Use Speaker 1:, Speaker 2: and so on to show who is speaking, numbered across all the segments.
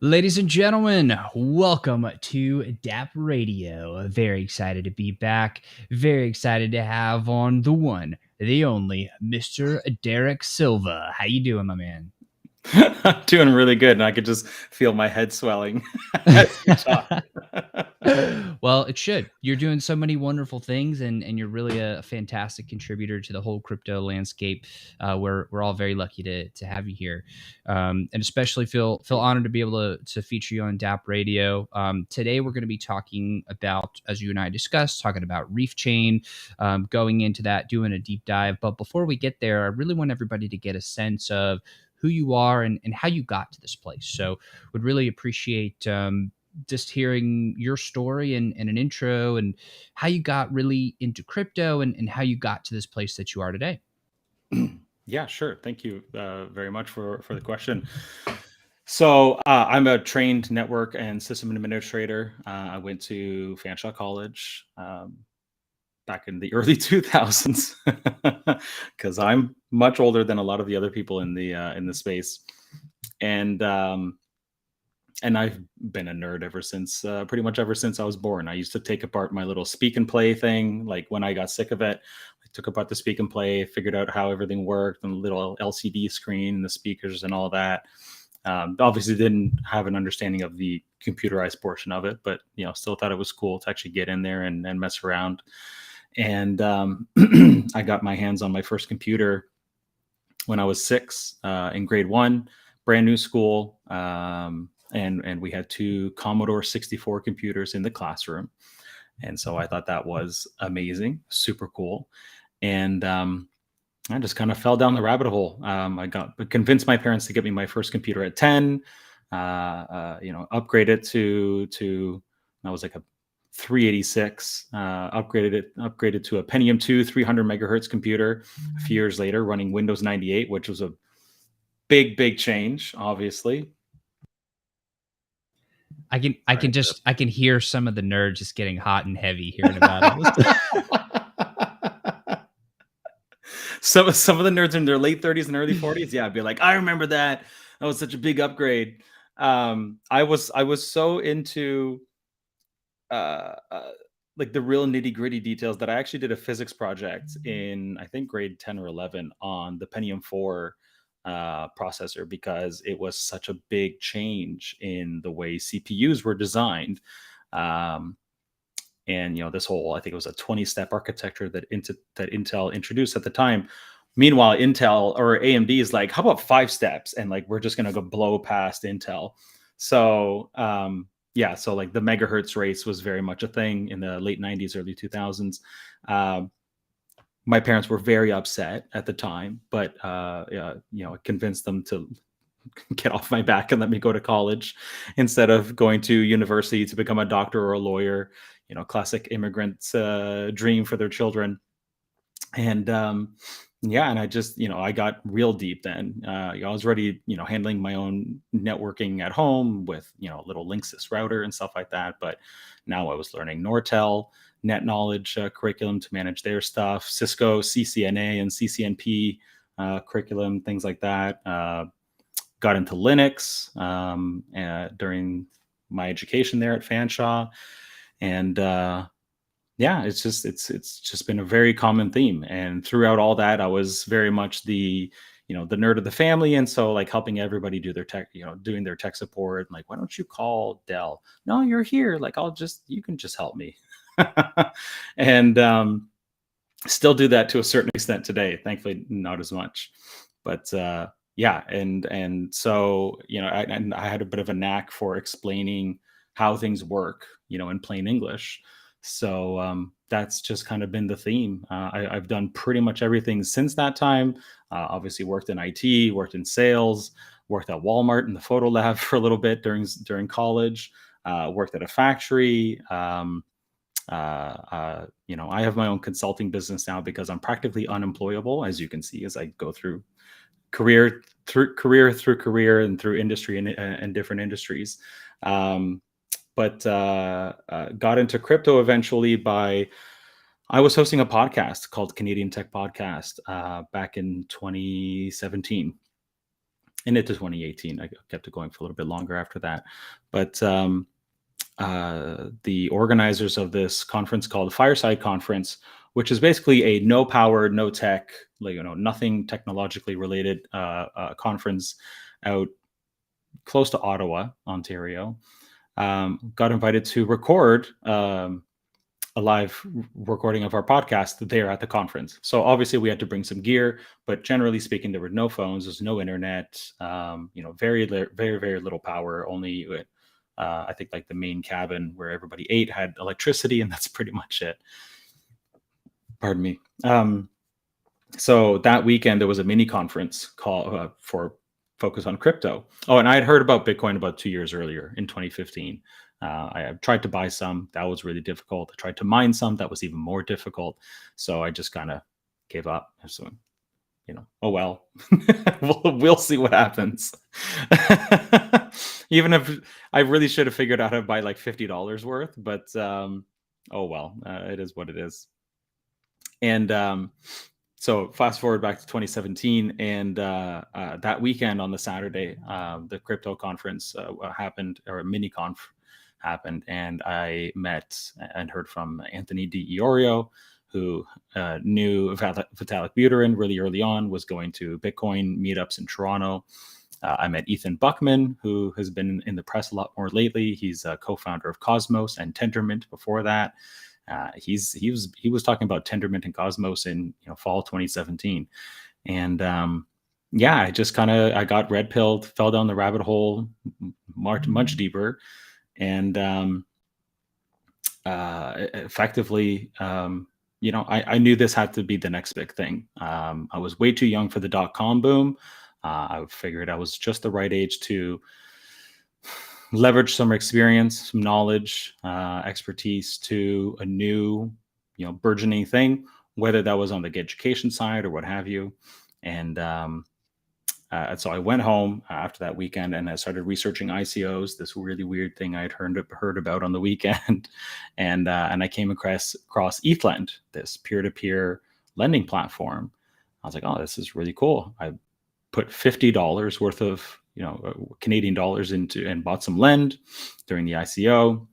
Speaker 1: Ladies and gentlemen, welcome to DappRadio. Very excited to be back. Very excited to have on the one, the only, Mr. Derek Silva. How you doing, my man?
Speaker 2: I'm doing really good, and I could just feel my head swelling as you talk.
Speaker 1: Well, it should. You're doing so many wonderful things, and you're really a fantastic contributor to the whole crypto landscape. We're all very lucky to have you here, and especially feel honored to be able to feature you on DappRadio. Today, we're going to be talking about, as you and I discussed, talking about Reef Chain, going into that, doing a deep dive. But before we get there, I really want everybody to get a sense of who you are and how you got to this place. So would really appreciate just hearing your story and an intro and how you got really into crypto and how you got to this place that you are today.
Speaker 2: Yeah, sure. Thank you very much for the question. So I'm a trained network and system administrator. I went to Fanshawe College back in the early 2000s because I'm much older than a lot of the other people in the space, and I've been a nerd ever since, pretty much ever since I was born. I used to take apart my little speak and play thing. Like when I got sick of it, I took apart the speak and play, figured out how everything worked, and the little LCD screen, the speakers, and all that. Obviously, didn't have an understanding of the computerized portion of it, but still thought it was cool to actually get in there and mess around. And I got my hands on my first computer when I was 6 in grade 1, brand new school. And we had 2 Commodore 64 computers in the classroom. And so I thought that was amazing, super cool. And I just kind of fell down the rabbit hole. I convinced my parents to get me my first computer at 10, upgraded to that was like a 386, upgraded to a Pentium 2 300 megahertz computer a few years later, running Windows 98, which was a big change, obviously.
Speaker 1: I can hear some of the nerds just getting hot and heavy hearing about it.
Speaker 2: Some of the nerds in their late 30s and early 40s, yeah, I'd be like, I remember that. That was such a big upgrade. I was so into like the real nitty gritty details that I actually did a physics project in, I think, grade 10 or 11 on the Pentium 4 processor, because it was such a big change in the way CPUs were designed. And this whole, I think it was a 20-step architecture that Intel introduced at the time. Meanwhile, Intel or AMD is like, how about 5 steps? And like, we're just going to go blow past Intel. So yeah, so like the megahertz race was very much a thing in the late 90s, early 2000s. My parents were very upset at the time, but convinced them to get off my back and let me go to college instead of going to university to become a doctor or a lawyer. Classic immigrant dream for their children. And yeah, and I just, I got real deep then. I was already, handling my own networking at home with, little Linksys router and stuff like that. But now I was learning Nortel, net knowledge curriculum to manage their stuff, Cisco, CCNA and CCNP curriculum, things like that. Got into Linux during my education there at Fanshawe. And yeah, it's just been a very common theme. And throughout all that, I was very much the nerd of the family. And so like helping everybody do their tech, doing their tech support. Like, why don't you call Dell? No, you're here. Like, you can just help me. And still do that to a certain extent today. Thankfully, not as much. But yeah, and so I had a bit of a knack for explaining how things work, in plain English. So that's just kind of been the theme. I've done pretty much everything since that time. Obviously worked in IT, worked in sales, worked at Walmart in the photo lab for a little bit during college, worked at a factory. I have my own consulting business now because I'm practically unemployable, as you can see, as I go through career and through industry and different industries. But got into crypto eventually I was hosting a podcast called Canadian Tech Podcast back in 2017. and into 2018. I kept it going for a little bit longer after that. But the organizers of this conference called Fireside Conference, which is basically a no power, no tech, like, nothing technologically related conference out close to Ottawa, Ontario, got invited to record a live recording of our podcast there at the conference. So obviously we had to bring some gear, but generally speaking, there were no phones, there's no internet, very, very little power. Only, I think like the main cabin where everybody ate had electricity, and that's pretty much it. Pardon me. So that weekend there was a mini conference called for focus on crypto. Oh, and I had heard about Bitcoin about 2 years earlier in 2015. I tried to buy some. That was really difficult. I tried to mine some. That was even more difficult. So I just kind of gave up. So, oh well, we'll see what happens. Even if I really should have figured out how to buy like $50 worth, but oh well, it is what it is. And so fast forward back to 2017, and that weekend on the Saturday, the crypto conference happened, or a mini conf happened, and I met and heard from Anthony DiIorio, who knew Vitalik Buterin really early on, was going to Bitcoin meetups in Toronto. I met Ethan Buckman, who has been in the press a lot more lately. He's a co-founder of Cosmos and Tendermint before that. He was talking about Tendermint and Cosmos in fall 2017, and I just I got red pilled, fell down the rabbit hole much deeper, and effectively, I knew this had to be the next big thing. I was way too young for the .com boom. I figured I was just the right age to leverage some experience, some knowledge, expertise to a new, burgeoning thing, whether that was on the education side or what have you. And so I went home after that weekend and I started researching ICOs, this really weird thing I'd heard about on the weekend. And I came across ETHLend, this peer-to-peer lending platform. I was like, oh, this is really cool. I put $50 worth of Canadian dollars into and bought some lend during the ICO.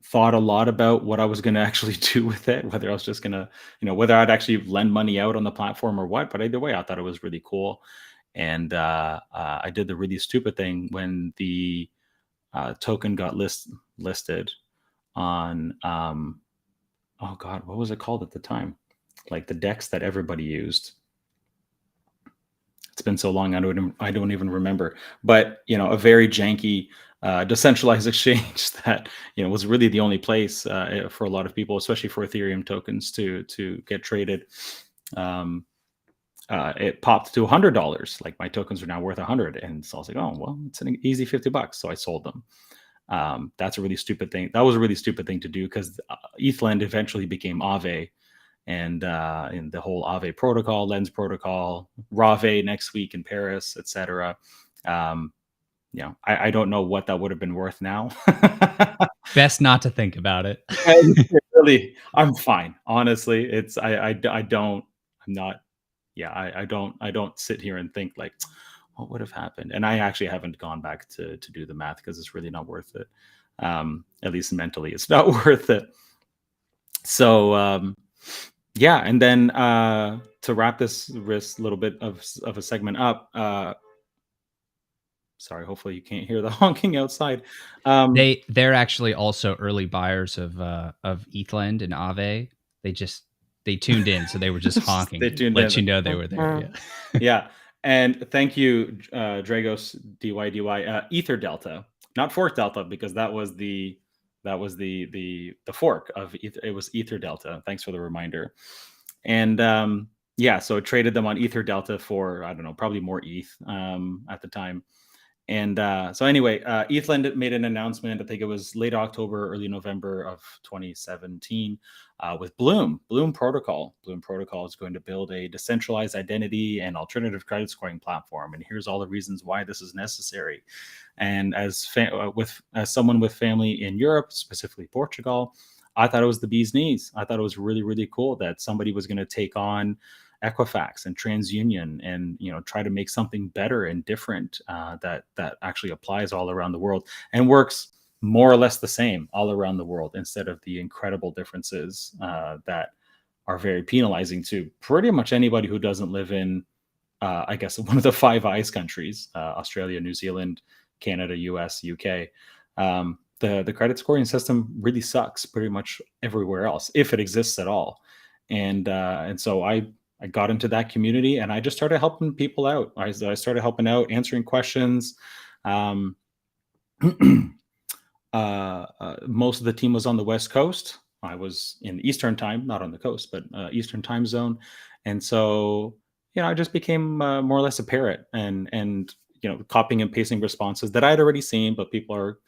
Speaker 2: Thought a lot about what I was going to actually do with it, whether I was just going to, whether I'd actually lend money out on the platform or what. But either way, I thought it was really cool. And I did the really stupid thing when the token got listed on, oh God, what was it called at the time? Like the DEX that everybody used. It's been so long, I don't even remember. But a very janky decentralized exchange that was really the only place for a lot of people, especially for Ethereum tokens, to get traded. It popped to $100. Like my tokens are now worth $100, and so I was like, oh well, it's an easy $50. So I sold them. That's a really stupid thing. That was a really stupid thing to do because ETHLend eventually became Aave. And in the whole Aave protocol, Lens protocol, Rave next week in Paris, etc. I don't know what that would have been worth now.
Speaker 1: Best not to think about it.
Speaker 2: Really, I'm fine. Honestly, I don't sit here and think like, what would have happened? And I actually haven't gone back to do the math because it's really not worth it. At least mentally, it's not worth it. So. And then to wrap this little bit of a segment up, sorry, hopefully you can't hear the honking outside.
Speaker 1: They're actually also early buyers of ETHLend and Aave. They tuned in, so they were just honking. They let you know they were there. Yeah.
Speaker 2: Yeah. And thank you, Dragos DYDY. Ether Delta, not Fork Delta, because that was the fork of Ether. It was Ether Delta. Thanks for the reminder. And so it traded them on Ether Delta for, I don't know, probably more ETH at the time. And so anyway, ETHLend made an announcement. I think it was late October, early November of 2017 with Bloom Protocol. Bloom Protocol is going to build a decentralized identity and alternative credit scoring platform. And here's all the reasons why this is necessary. And as someone with family in Europe, specifically Portugal, I thought it was the bee's knees. I thought it was really, really cool that somebody was going to take on Equifax and TransUnion, and try to make something better and different that actually applies all around the world and works more or less the same all around the world, instead of the incredible differences that are very penalizing to pretty much anybody who doesn't live in, I guess, one of the Five Eyes countries: Australia, New Zealand, Canada, US, UK. The credit scoring system really sucks pretty much everywhere else, if it exists at all. And so I got into that community, and I just started helping people out. I started helping out, answering questions. Um, most of the team was on the West Coast. I was in Eastern time, not on the coast, but Eastern time zone. And so, I just became more or less a parrot, and copying and pasting responses that I'd already seen, but people are,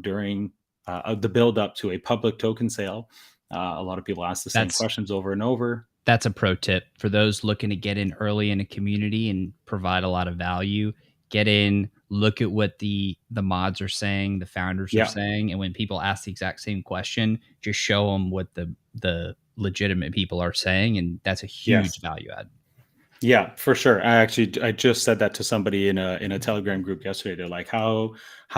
Speaker 2: during the build up to a public token sale, a lot of people ask the same questions over and over.
Speaker 1: That's a pro tip for those looking to get in early in a community and provide a lot of value. Get in, look at what the mods are saying, the founders are saying, and when people ask the exact same question, just show them what the legitimate people are saying, and that's a huge value add.
Speaker 2: Yeah, for sure. I just said that to somebody in a Telegram group yesterday. They're like, "How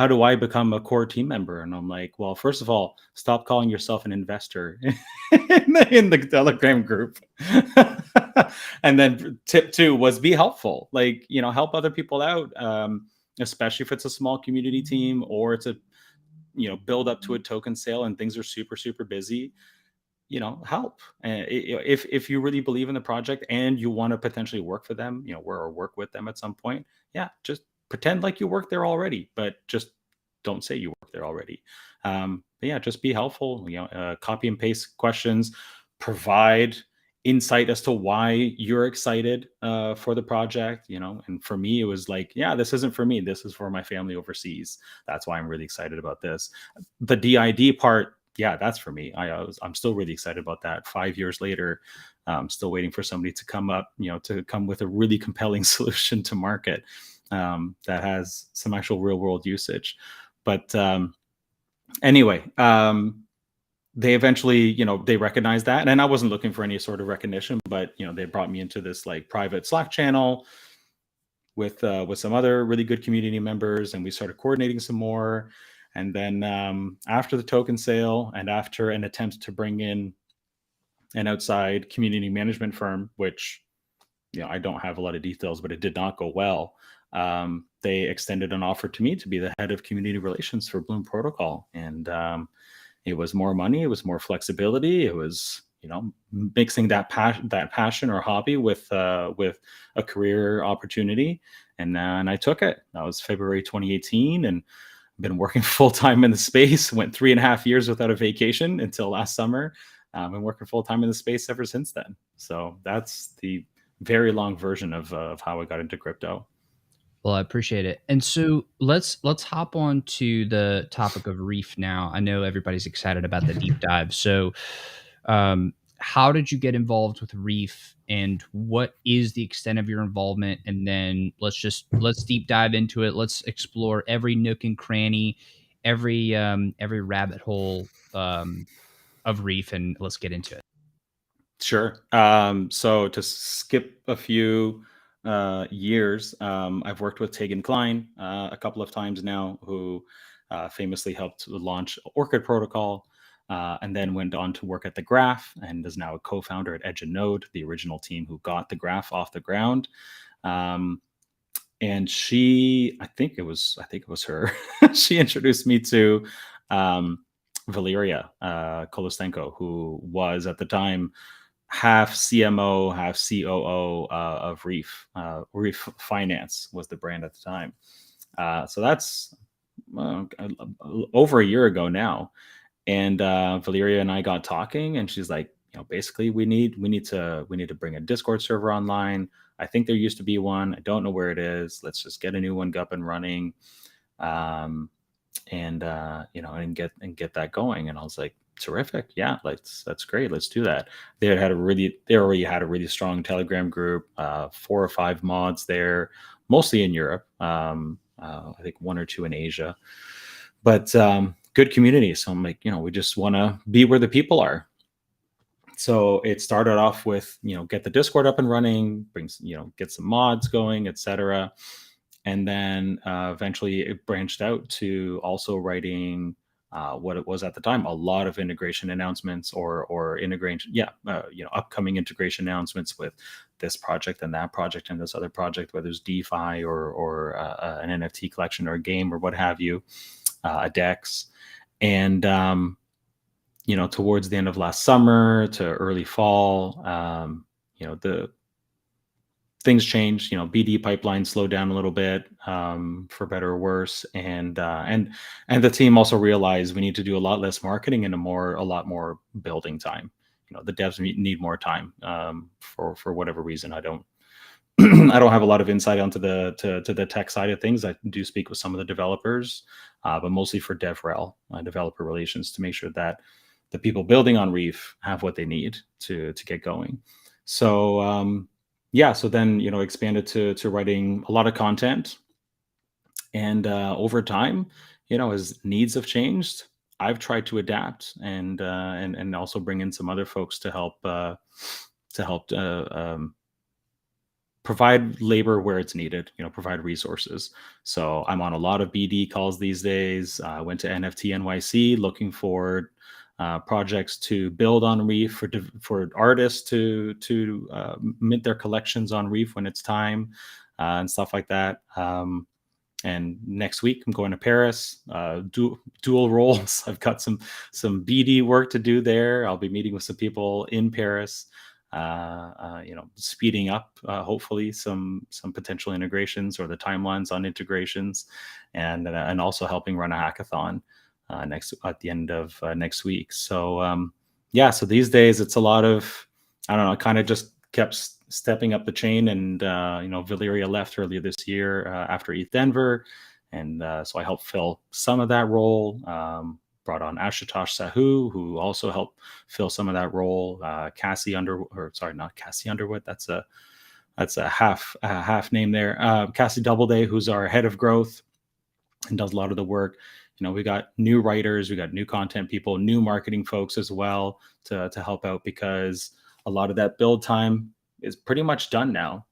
Speaker 2: do I become a core team member?" And I'm like, "Well, first of all, stop calling yourself an investor in the Telegram group." And then tip 2 was be helpful. Like, help other people out, especially if it's a small community team, or it's a build up to a token sale and things are super, super busy. Help. If you really believe in the project and you want to potentially work for them, or work with them at some point, just pretend like you work there already, but just don't say you work there already. But just be helpful. Copy and paste questions, provide insight as to why you're excited for the project. And for me, it was like, this isn't for me. This is for my family overseas. That's why I'm really excited about this. The DID part, that's for me. I'm still really excited about that. 5 years later, I'm still waiting for somebody to come up, to come with a really compelling solution to market that has some actual real world usage. But anyway, they eventually, they recognized that, and I wasn't looking for any sort of recognition, but they brought me into this like private Slack channel with some other really good community members, and we started coordinating some more. And then after the token sale, and after an attempt to bring in an outside community management firm, which I don't have a lot of details, but it did not go well. They extended an offer to me to be the head of community relations for Bloom Protocol, and it was more money, it was more flexibility, it was mixing that passion or hobby with a career opportunity, and I took it. That was February 2018, and been working full time in the space. Went 3.5 years without a vacation until last summer. Been working full time in the space ever since then. So that's the very long version of how I got into crypto.
Speaker 1: Well, I appreciate it. And so let's hop on to the topic of REEF now. I know everybody's excited about the deep dive. So, how did you get involved with REEF, and what is the extent of your involvement? And then let's deep dive into it. Let's explore every nook and cranny, every rabbit hole of REEF, and let's get into it.
Speaker 2: Sure. So to skip a few years, I've worked with Tegan Klein a couple of times now, who famously helped launch Orchid Protocol. And then went on to work at the Graph, and is now a co-founder at Edge and Node, the original team who got the Graph off the ground. And she, I think it was her. She introduced me to Valeria Kolostenko, who was at the time half CMO, half COO of REEF. REEF Finance was the brand at the time. So that's over a year ago now. And Valeria and I got talking, and she's like, basically we need to bring a Discord server online. I think there used to be one. I don't know where it is. Let's just get a new one up and running, and get that going. And I was like, terrific. Yeah, that's great. Let's do that. They already had a really strong Telegram group, 4 or 5 mods there, mostly in Europe. I think 1 or 2 in Asia, but good community. So I'm like, we just want to be where the people are. So it started off with, get the Discord up and running, get some mods going, etc. And then eventually it branched out to also writing what it was at the time, a lot of integration announcements or integration, upcoming integration announcements with this project and that project and this other project, whether it's DeFi or an NFT collection or a game or what have you, a DEX. And towards the end of last summer to early fall, the things changed. BD pipeline slowed down a little bit, for better or worse, and the team also realized we need to do a lot less marketing and a lot more building time. The devs need more time, for whatever reason. I don't I don't have a lot of insight onto the tech side of things. I do speak with some of the developers, but mostly for DevRel, developer relations, to make sure that the people building on REEF have what they need to get going. So so then expanded to writing a lot of content, and over time, as needs have changed, I've tried to adapt and also bring in some other folks to help provide labor where it's needed, provide resources. So I'm on a lot of BD calls these days. I went to NFT NYC looking for projects to build on REEF, for artists to mint their collections on REEF when it's time, and stuff like that. And next week I'm going to Paris, dual roles. I've got some BD work to do there. I'll be meeting with some people in Paris, speeding up hopefully some potential integrations or the timelines on integrations, and also helping run a hackathon at the end of next week. So so these days it's a lot of, I don't know, kind of just kept stepping up the chain. And Valeria left earlier this year after ETH Denver, and so I helped fill some of that role. Brought on Ashutosh Sahu, who also helped fill some of that role. Not Cassie Underwood. That's a half name there. Cassie Doubleday, who's our head of growth and does a lot of the work. We got new writers, we got new content people, new marketing folks as well to help out, because a lot of that build time is pretty much done now.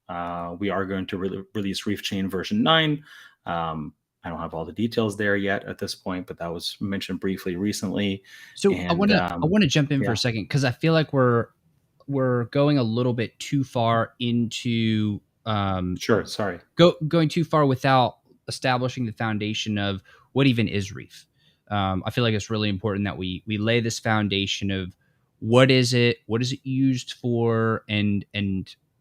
Speaker 2: We are going to release Reef Chain version 9. I don't have all the details there yet at this point, but that was mentioned briefly recently.
Speaker 1: So
Speaker 2: and,
Speaker 1: I want to jump in for a second, because I feel like we're going a little bit too far into
Speaker 2: Sure, sorry.
Speaker 1: Going too far without establishing the foundation of what even is REEF. I feel like it's really important that we lay this foundation of what is it used for, and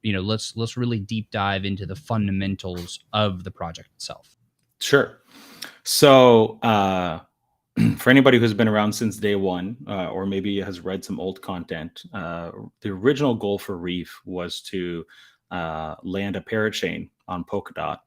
Speaker 1: let's really deep dive into the fundamentals of the project itself.
Speaker 2: Sure. So for anybody who's been around since day one, or maybe has read some old content, the original goal for REEF was to land a parachain on Polkadot,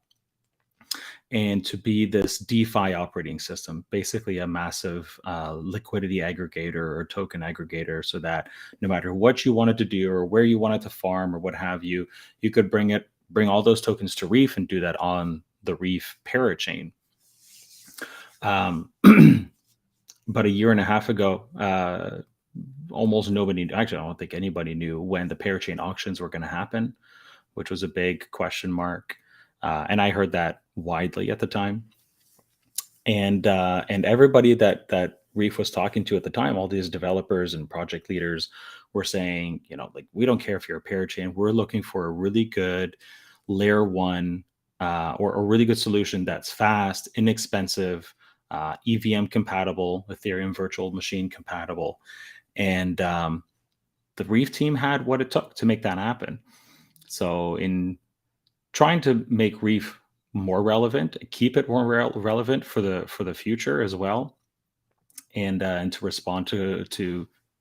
Speaker 2: and to be this DeFi operating system, basically a massive liquidity aggregator or token aggregator, so that no matter what you wanted to do or where you wanted to farm or what have you, you could bring all those tokens to REEF and do that on the REEF parachain. But a year and a half ago, almost nobody, actually, I don't think anybody knew when the parachain auctions were going to happen, which was a big question mark. And I heard that widely at the time. And everybody that REEF was talking to at the time, all these developers and project leaders, were saying, we don't care if you're a parachain. We're looking for a really good layer 1 or a really good solution that's fast, inexpensive, EVM compatible, Ethereum virtual machine compatible. And the REEF team had what it took to make that happen. So in trying to make REEF more relevant, keep it more relevant for the future as well, and to respond to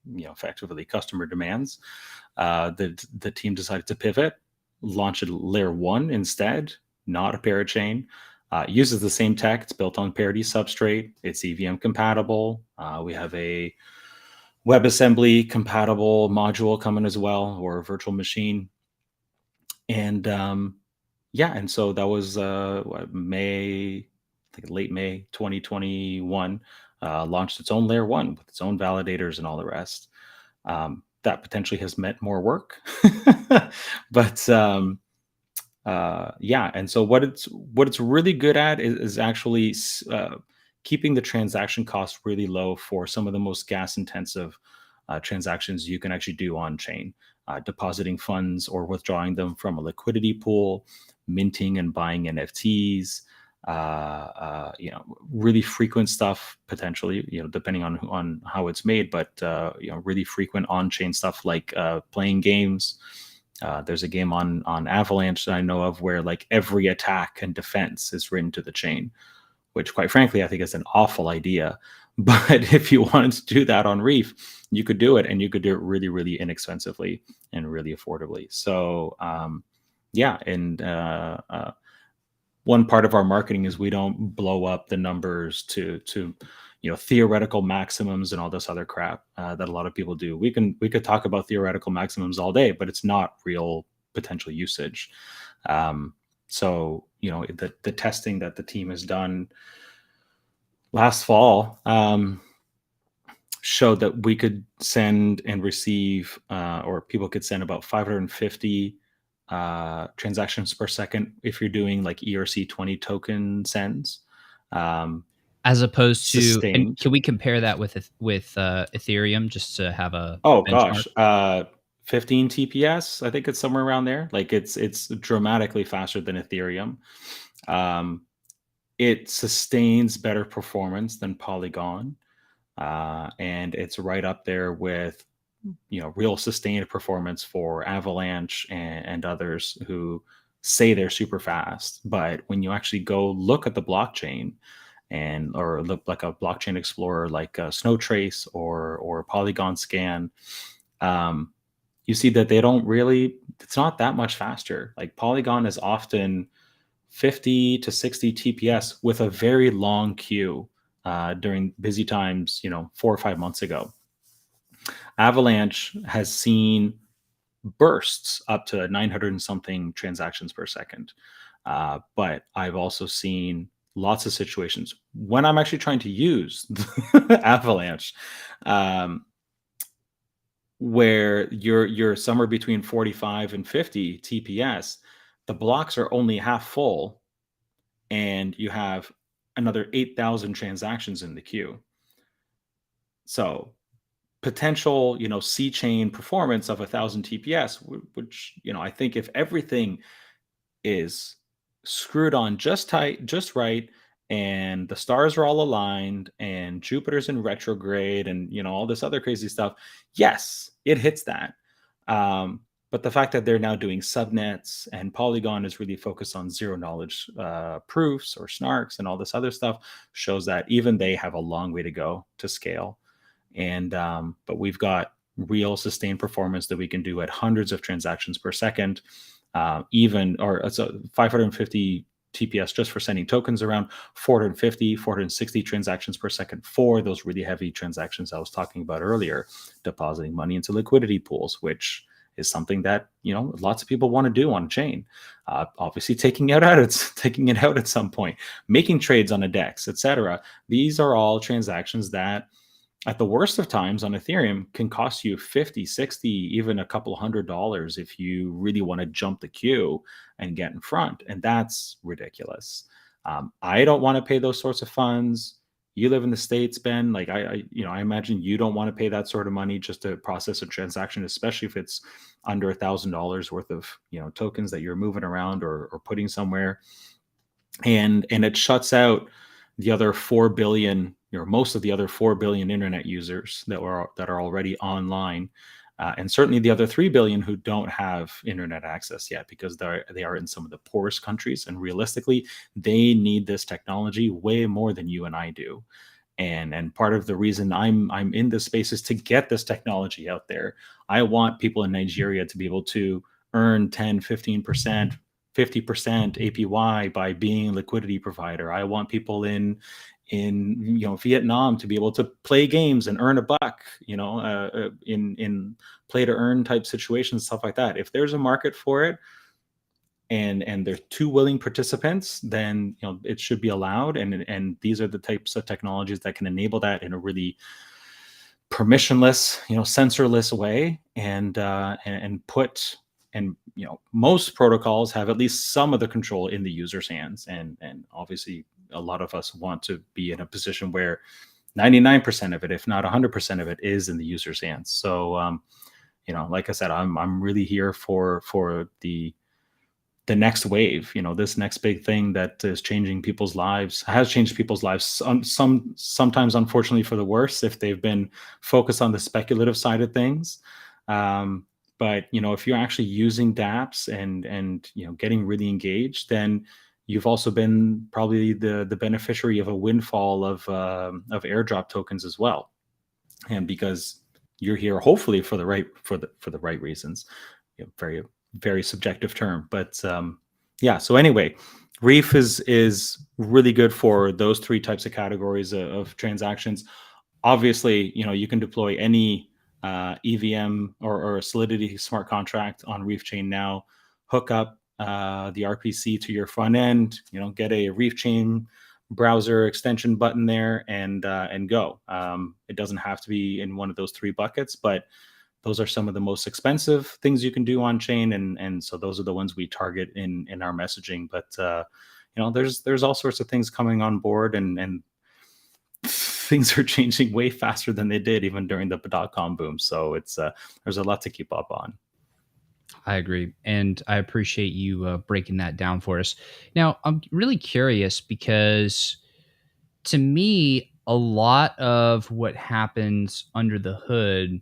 Speaker 2: effectively customer demands, the team decided to pivot, launch a layer 1 instead, not a parachain. Uses the same tech. It's built on Parity substrate. It's EVM compatible. We have a WebAssembly compatible module coming as well, or a virtual machine. And and so that was late May 2021. Launched its own layer 1 with its own validators and all the rest. that potentially has meant more work. But yeah, and so what it's really good at is actually keeping the transaction cost really low for some of the most gas intensive transactions you can actually do on chain, depositing funds or withdrawing them from a liquidity pool, minting and buying NFTs. Really frequent stuff potentially, depending on how it's made, but really frequent on-chain stuff like playing games. There's a game on Avalanche that I know of where like every attack and defense is written to the chain, which quite frankly I think is an awful idea. But if you wanted to do that on REEF, you could do it, and you could do it really, really inexpensively and really affordably. So yeah, and one part of our marketing is we don't blow up the numbers to theoretical maximums and all this other crap that a lot of people do. We could talk about theoretical maximums all day, but it's not real potential usage. So the testing that the team has done last fall showed that we could send and receive, or people could send about 550 transactions per second if you're doing like ERC20 token sends.
Speaker 1: As opposed to, and
Speaker 2: Sustained.
Speaker 1: can we compare that with Ethereum just to have a
Speaker 2: benchmark?
Speaker 1: benchmark?
Speaker 2: 15 TPS, I think it's somewhere around there. Like it's dramatically faster than Ethereum. It sustains better performance than Polygon, and it's right up there with real sustained performance for Avalanche and others who say they're super fast. But when you actually go look at the blockchain or look like a blockchain explorer like Snowtrace or Polygon Scan, you see that it's not that much faster. Like Polygon is often 50 to 60 TPS with a very long queue during busy times, 4 or 5 months ago. Avalanche has seen bursts up to 900 and something transactions per second. But I've also seen lots of situations when I'm actually trying to use Avalanche, where you're somewhere between 45 and 50 TPS. The blocks are only half full, and you have another 8,000 transactions in the queue. So potential, C chain performance of 1,000 TPS, which, I think if everything is screwed on just right, and the stars are all aligned, and Jupiter's in retrograde, and all this other crazy stuff, yes, it hits that. But the fact that they're now doing subnets, and Polygon is really focused on zero knowledge proofs or snarks and all this other stuff, shows that even they have a long way to go to scale. And but we've got real sustained performance that we can do at hundreds of transactions per second, so 550 TPS just for sending tokens around, 450, 460 transactions per second for those really heavy transactions I was talking about earlier, depositing money into liquidity pools, which is something that lots of people want to do on a chain. Obviously, taking it out at some point, making trades on a DEX, etc. These are all transactions that, at the worst of times on Ethereum, can cost you 50, 60, even a couple $100 if you really want to jump the queue and get in front. And that's ridiculous. I don't want to pay those sorts of funds. You live in the States, Ben. Like I imagine you don't want to pay that sort of money just to process a transaction, especially if it's under $1,000 worth of tokens that you're moving around or putting somewhere. And it shuts out the other 4 billion, most of the other 4 billion internet users that are already online, and certainly the other 3 billion who don't have internet access yet because they are in some of the poorest countries, and realistically, they need this technology way more than you and I do. And part of the reason I'm in this space is to get this technology out there. I want people in Nigeria to be able to earn 10, 15%, 50% APY by being a liquidity provider. I want people in Vietnam to be able to play games and earn a buck, in play to earn type situations, stuff like that. If there's a market for it, and there's 2 willing participants, then it should be allowed. And these are the types of technologies that can enable that in a really permissionless, sensorless way, and most protocols have at least some of the control in the user's hands, and obviously a lot of us want to be in a position where 99% of it, if not 100% of it, is in the user's hands. So like I said, I'm really here for the next wave, this next big thing that is changing people's lives, has changed people's lives. Sometimes, unfortunately, for the worse, if they've been focused on the speculative side of things. But if you're actually using dApps and getting really engaged, then you've also been probably the beneficiary of a windfall of airdrop tokens as well. And because you're here, hopefully for the right reasons, very, very subjective term, but yeah. So anyway, REEF is really good for those three types of categories of transactions. Obviously, you can deploy any EVM or a Solidity smart contract on REEF chain now, hook up the RPC to your front end, get a REEF chain browser extension button there, and go. It doesn't have to be in one of those three buckets, but those are some of the most expensive things you can do on chain, and so those are the ones we target in our messaging. But there's all sorts of things coming on board, and things are changing way faster than they did even during the .com boom. So it's there's a lot to keep up on.
Speaker 1: I agree. And I appreciate you breaking that down for us. Now, I'm really curious because to me, a lot of what happens under the hood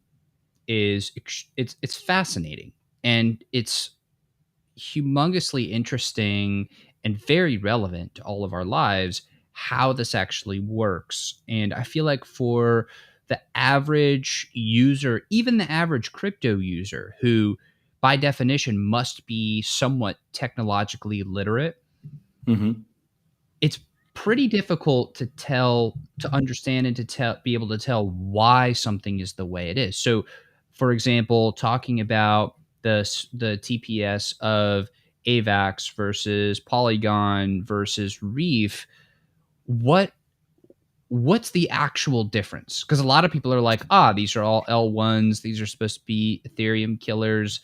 Speaker 1: is it's fascinating, and it's humongously interesting and very relevant to all of our lives how this actually works. And I feel like for the average user, even the average crypto user who by definition must be somewhat technologically literate, it's pretty difficult to understand and to be able to tell why something is the way it is. So for example, talking about the TPS of AVAX versus Polygon versus REEF, what's the actual difference? Because a lot of people are like, these are all L1s, these are supposed to be Ethereum killers,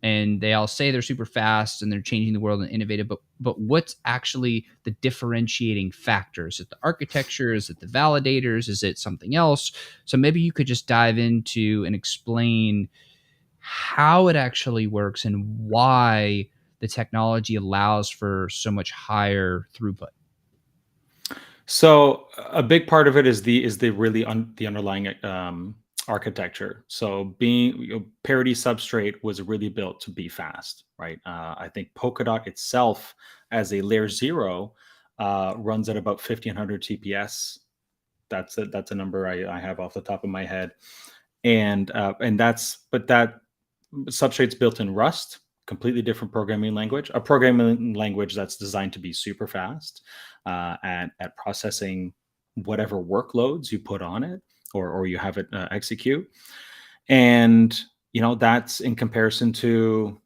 Speaker 1: and they all say they're super fast and they're changing the world and innovative, but what's actually the differentiating factor? Is it the architecture? Is it the validators? Is it something else? So maybe you could just dive into and explain how it actually works and why the technology allows for so much higher throughput.
Speaker 2: So a big part of it is the underlying architecture. So being parity substrate was really built to be fast, right? I think Polkadot itself as a layer 0 runs at about 1500 TPS. That's a number I have off the top of my head, and that substrate's built in Rust, completely different programming language, a programming language that's designed to be super fast at processing whatever workloads you put on it or you have it execute. And that's in comparison to,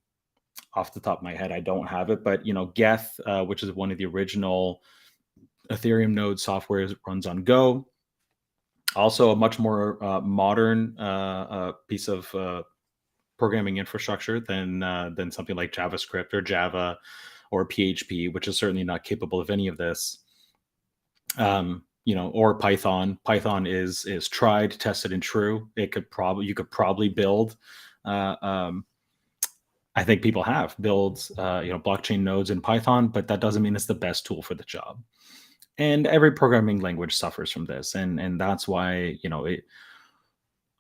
Speaker 2: off the top of my head, I don't have it, but Geth, which is one of the original Ethereum node software, runs on Go. Also a much more modern piece of programming infrastructure than something like JavaScript or Java or PHP, which is certainly not capable of any of this. Or Python. Python is tried, tested, and true. You could probably build. I think people have built blockchain nodes in Python, but that doesn't mean it's the best tool for the job. And every programming language suffers from this, and that's why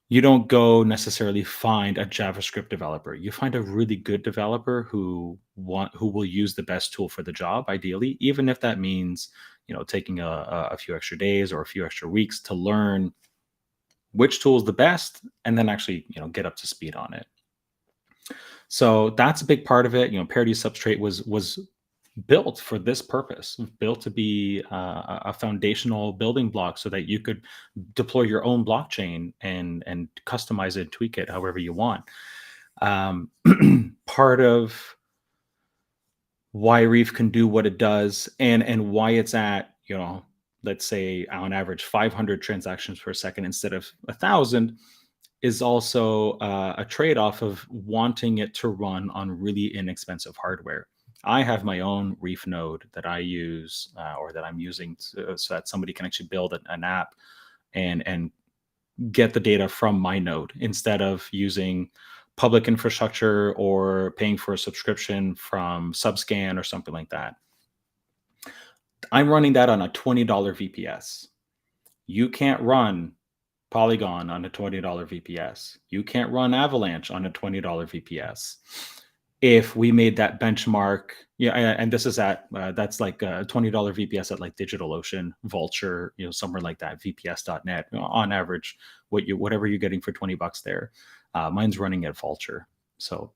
Speaker 2: you don't go necessarily find a JavaScript developer. You find a really good developer who will use the best tool for the job, ideally, even if that means taking a few extra days or a few extra weeks to learn which tool is the best, and then actually get up to speed on it. So that's a big part of it. Parity substrate was built for this purpose, built to be a foundational building block so that you could deploy your own blockchain and customize it, tweak it however you want. Part of why REEF can do what it does and why it's at let's say on average 500 transactions per second instead of 1,000 is also a trade-off of wanting it to run on really inexpensive hardware. I have my own REEF node that I use or that I'm using so that somebody can actually build an app and get the data from my node instead of using public infrastructure or paying for a subscription from Subscan or something like that. I'm running that on a $20 VPS. You can't run Polygon on a $20 VPS. You can't run Avalanche on a $20 VPS. If we made that benchmark, yeah, and this is at that's like a $20 VPS at like DigitalOcean, Vulture, somewhere like that, VPS.net. On average, whatever you're getting for $20 there, mine's running at Vulture. So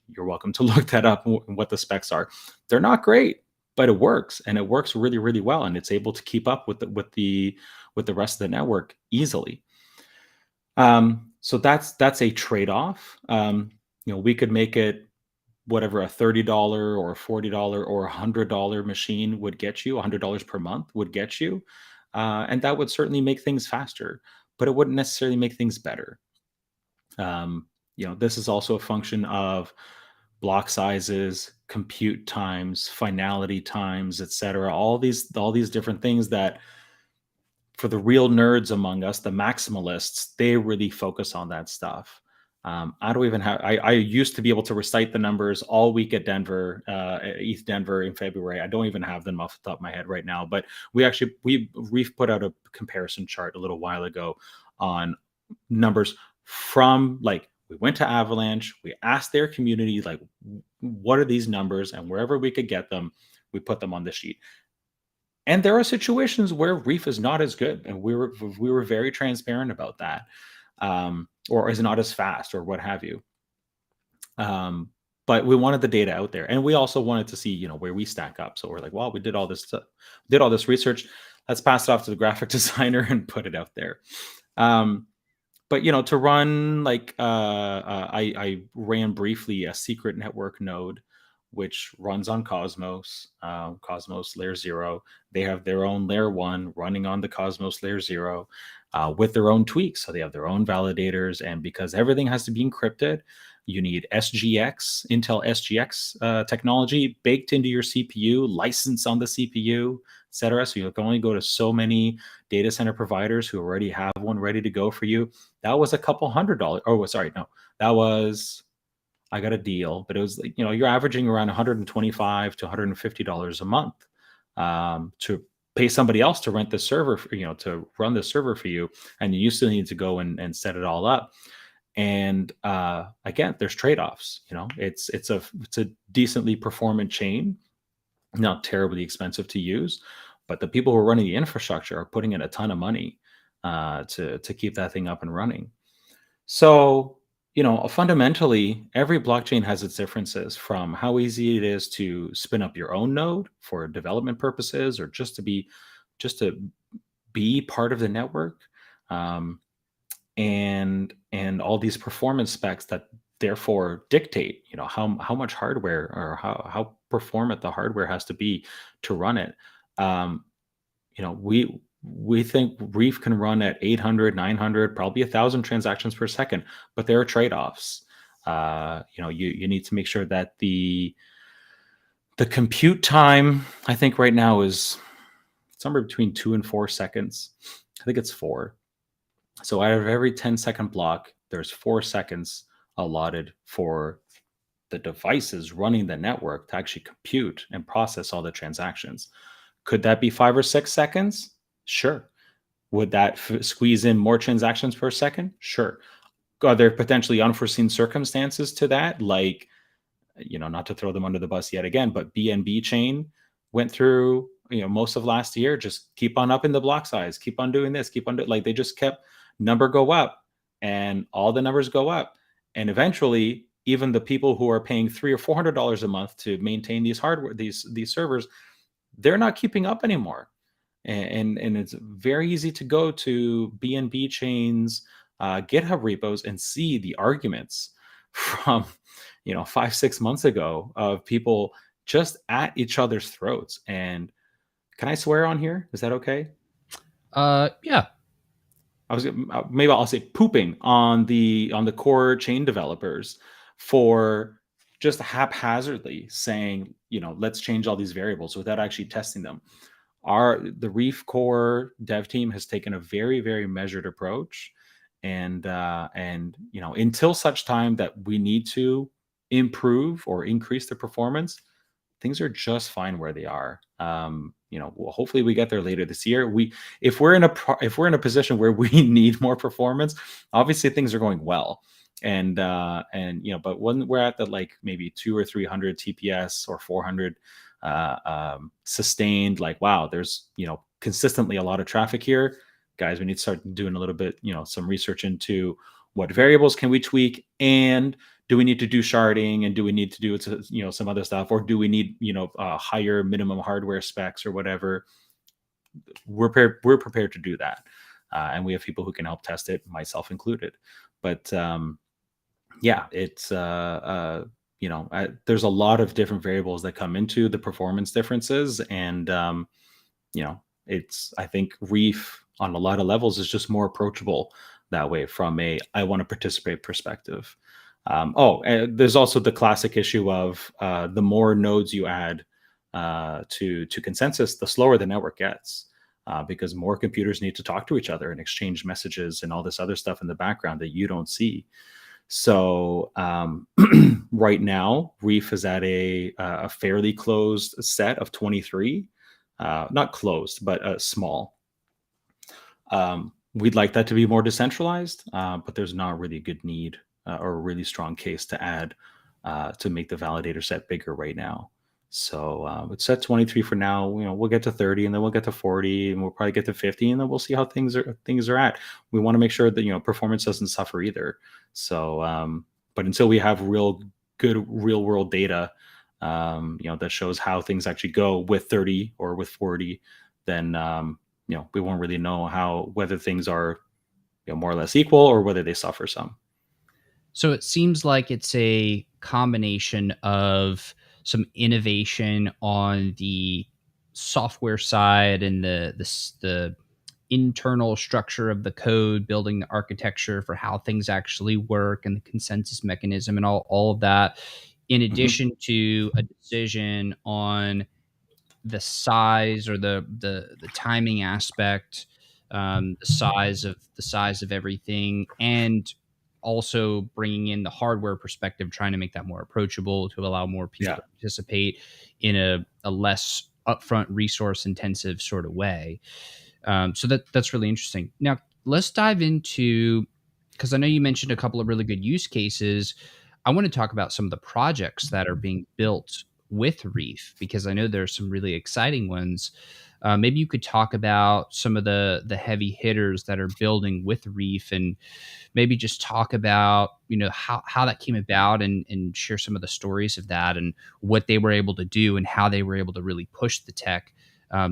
Speaker 2: you're welcome to look that up. What the specs are, they're not great, but it works, and it works really, really well, and it's able to keep up with the rest of the network easily. So that's a trade-off. We could make it whatever a $30 or a $40 or $100 machine would get you, $100 per month would get you, and that would certainly make things faster, but it wouldn't necessarily make things better. This is also a function of block sizes, compute times, finality times, etc. All these different things that, for the real nerds among us, the maximalists, they really focus on that stuff. I don't even have. I used to be able to recite the numbers all week at Denver, ETH Denver in February. I don't even have them off the top of my head right now. But REEF put out a comparison chart a little while ago on numbers from, like, we went to Avalanche, we asked their community, like, what are these numbers, and wherever we could get them, we put them on the sheet. And there are situations where REEF is not as good, and we were very transparent about that. Or is not as fast, or what have you. But we wanted the data out there, and we also wanted to see, where we stack up. So we're like, well, we did all this research. Let's pass it off to the graphic designer and put it out there. But to run, like, I ran briefly a secret network node, which runs on Cosmos, Cosmos Layer 0. They have their own Layer 1 running on the Cosmos Layer 0 with their own tweaks. So they have their own validators. And because everything has to be encrypted, you need SGX, Intel SGX technology baked into your CPU, licensed on the CPU, etc. So you can only go to so many data center providers who already have one ready to go for you. That was a couple $100. Oh, sorry, no, that was... I got a deal, but it was like, you're averaging around $125 to $150 a month to pay somebody else to rent the server, to run the server for you. And you still need to go and set it all up. And again, there's trade-offs. It's a decently performant chain, not terribly expensive to use, but the people who are running the infrastructure are putting in a ton of money to keep that thing up and running. So, fundamentally, every blockchain has its differences, from how easy it is to spin up your own node for development purposes, or just to be part of the network, and all these performance specs that therefore dictate, how much hardware, or how performant the hardware has to be to run it. We think REEF can run at 800, 900, probably 1,000 transactions per second, but there are trade-offs. You need to make sure that the compute time, I think right now, is somewhere between 2 and 4 seconds. I think it's 4. So out of every 10-second block, there's 4 seconds allotted for the devices running the network to actually compute and process all the transactions. Could that be 5 or 6 seconds? Sure. Would that squeeze in more transactions per second? Sure. Are there potentially unforeseen circumstances to that? Like, not to throw them under the bus yet again, but BNB chain went through, most of last year, just keep on upping the block size, keep on doing this, like, they just kept number go up, and all the numbers go up. And eventually, even the people who are paying $300 or $400 a month to maintain these servers, they're not keeping up anymore. And it's very easy to go to BNB chains, GitHub repos, and see the arguments from 5-6 months ago of people just at each other's throats. And can I swear on here? Is that okay?
Speaker 1: Yeah.
Speaker 2: Maybe I'll say pooping on the core chain developers for just haphazardly saying, let's change all these variables without actually testing them. The REEF core dev team has taken a very, very measured approach, and until such time that we need to improve or increase the performance, things are just fine where they are. Well, hopefully we get there later this year. If we're in a position where we need more performance, obviously things are going well. But when we're at the like maybe 200 or 300 TPS or 400 sustained, like, wow, there's consistently a lot of traffic here, guys. We need to start doing a little bit, some research into what variables can we tweak, and do we need to do sharding, and do we need to do some other stuff, or do we need higher minimum hardware specs or whatever. We're prepared to do that, and we have people who can help test it, myself included. But yeah, it's there's a lot of different variables that come into the performance differences, and I think REEF on a lot of levels is just more approachable that way from a I want to participate perspective. And there's also the classic issue of the more nodes you add to consensus, the slower the network gets, because more computers need to talk to each other and exchange messages and all this other stuff in the background that you don't see. So right now, REEF is at a fairly closed set of 23, not closed, but small. We'd like that to be more decentralized, but there's not really a good need or a really strong case to add to make the validator set bigger right now. So it's set 23 for now. We'll get to 30, and then we'll get to 40, and we'll probably get to 50, and then we'll see how things are at. We want to make sure that performance doesn't suffer either. So, but until we have good real world data, that shows how things actually go with 30 or with 40, then we won't really know whether things are more or less equal or whether they suffer some.
Speaker 1: So it seems like it's a combination of some innovation on the software side and the internal structure of the code, building the architecture for how things actually work, and the consensus mechanism, and all of that, in addition to a decision on the size or the timing aspect, the size of everything, and also bringing in the hardware perspective, trying to make that more approachable to allow more people to participate in a less upfront resource intensive sort of way. So that's really interesting. Now let's dive into, because I know you mentioned a couple of really good use cases. I want to talk about some of the projects that are being built with REEF, because I know there's some really exciting ones. Maybe you could talk about some of the heavy hitters that are building with REEF, and maybe just talk about how that came about, and share some of the stories of that and what they were able to do and how they were able to really push the tech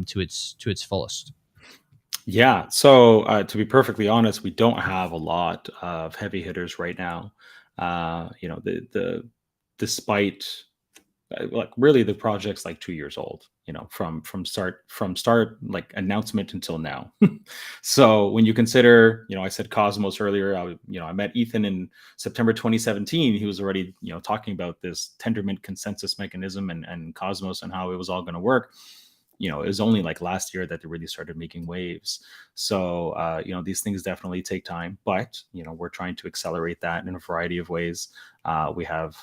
Speaker 1: to its fullest.
Speaker 2: Yeah. So to be perfectly honest, we don't have a lot of heavy hitters right now. Despite like really the project's like 2 years old, from start like announcement until now. So when you consider, I said Cosmos earlier, I met Ethan in September 2017. He was already, talking about this Tendermint consensus mechanism and Cosmos and how it was all going to work. It was only like last year that they really started making waves. So, these things definitely take time, but, we're trying to accelerate that in a variety of ways. We have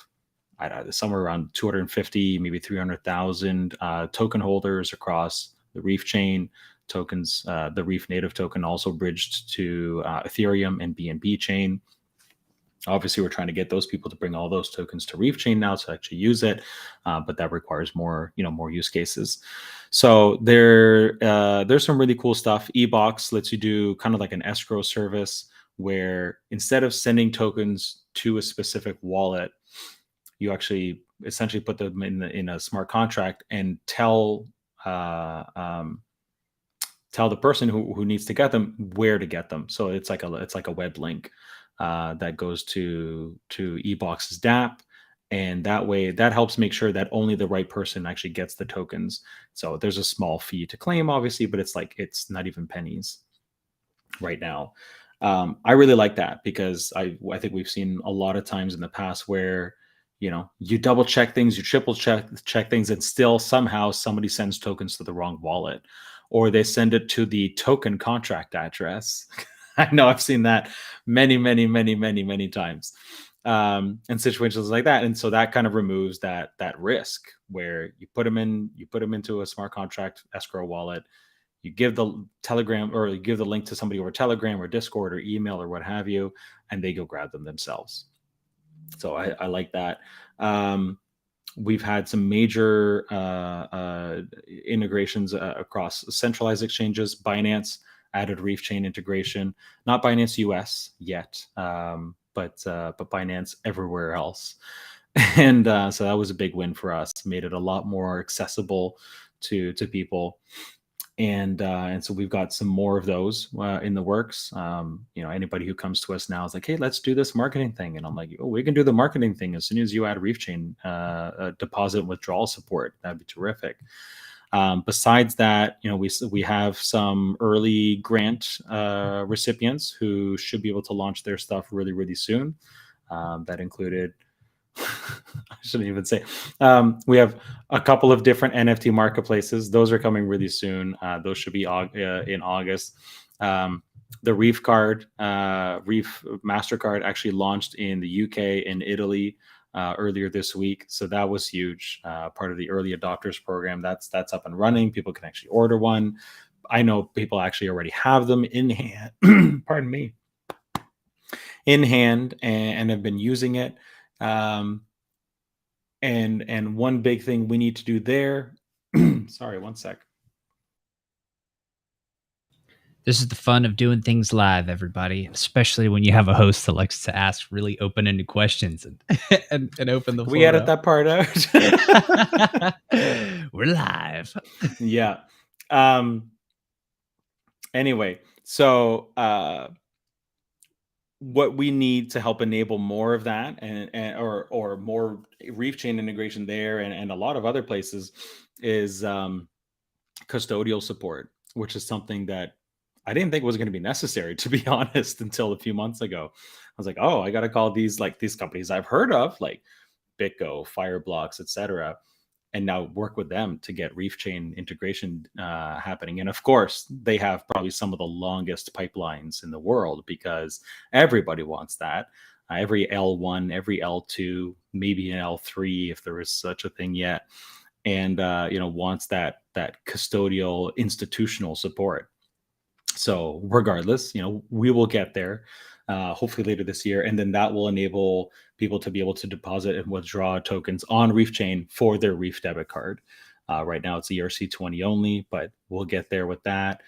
Speaker 2: somewhere around 250, maybe 300,000 token holders across the REEF chain tokens. The REEF native token also bridged to Ethereum and BNB chain. Obviously, we're trying to get those people to bring all those tokens to REEF chain now to actually use it, but that requires more use cases. So there's some really cool stuff. eBox lets you do kind of like an escrow service where instead of sending tokens to a specific wallet, you actually essentially put them in a smart contract and tell the person who needs to get them where to get them. So it's like a web link that goes to eBox's Dapp, and that way that helps make sure that only the right person actually gets the tokens. So there's a small fee to claim, obviously, but it's not even pennies. right now. I really like that because I think we've seen a lot of times in the past where, you know, you double check things, you triple check things, and still somehow somebody sends tokens to the wrong wallet, or they send it to the token contract address. I know I've seen that many times, in situations like that. And so that kind of removes that risk where you put them into a smart contract escrow wallet. You give the Telegram, or you give the link to somebody over Telegram or Discord or email or what have you, and they go grab them themselves. So I like that. We've had some major integrations across centralized exchanges. Binance added REEF chain integration, not Binance US yet, but Binance everywhere else. And so that was a big win for us. Made it a lot more accessible to people. And so we've got some more of those in the works. You know, anybody who comes to us now is like, hey, let's do this marketing thing. And I'm like, oh, we can do the marketing thing as soon as you add REEF chain deposit withdrawal support. That'd be terrific. Besides that, you know, we have some early grant recipients who should be able to launch their stuff really soon. That included, I shouldn't even say. We have a couple of different NFT marketplaces. Those are coming really soon. Those should be in August. The REEF card, REEF MasterCard, actually launched in the UK and Italy earlier this week. So that was huge. Part of the early adopters program. That's up and running. People can actually order one. I know people actually already have them in hand. Pardon me. In hand, and have been using it. And one big thing we need to do there. Sorry, one sec.
Speaker 1: This is the fun of doing things live, everybody, especially when you have a host that likes to ask really open-ended questions and open the floor.
Speaker 2: We edit that part
Speaker 1: out. We're live.
Speaker 2: Yeah. Anyway, so what we need to help enable more of that, or more REEF chain integration there, and a lot of other places, is custodial support, which is something that I didn't think was going to be necessary, to be honest, until a few months ago. I was like, oh, I got to call these companies I've heard of, like BitGo, Fireblocks, etc., and now work with them to get REEF chain integration happening. And of course, they have probably some of the longest pipelines in the world because everybody wants that. Every L1, every L2, maybe an L3 if there is such a thing yet, and you know, wants that custodial institutional support. So regardless, you know, we will get there hopefully later this year, and then that will enable people to be able to deposit and withdraw tokens on REEF chain for their REEF debit card. Right now it's ERC20 only, but we'll get there with that.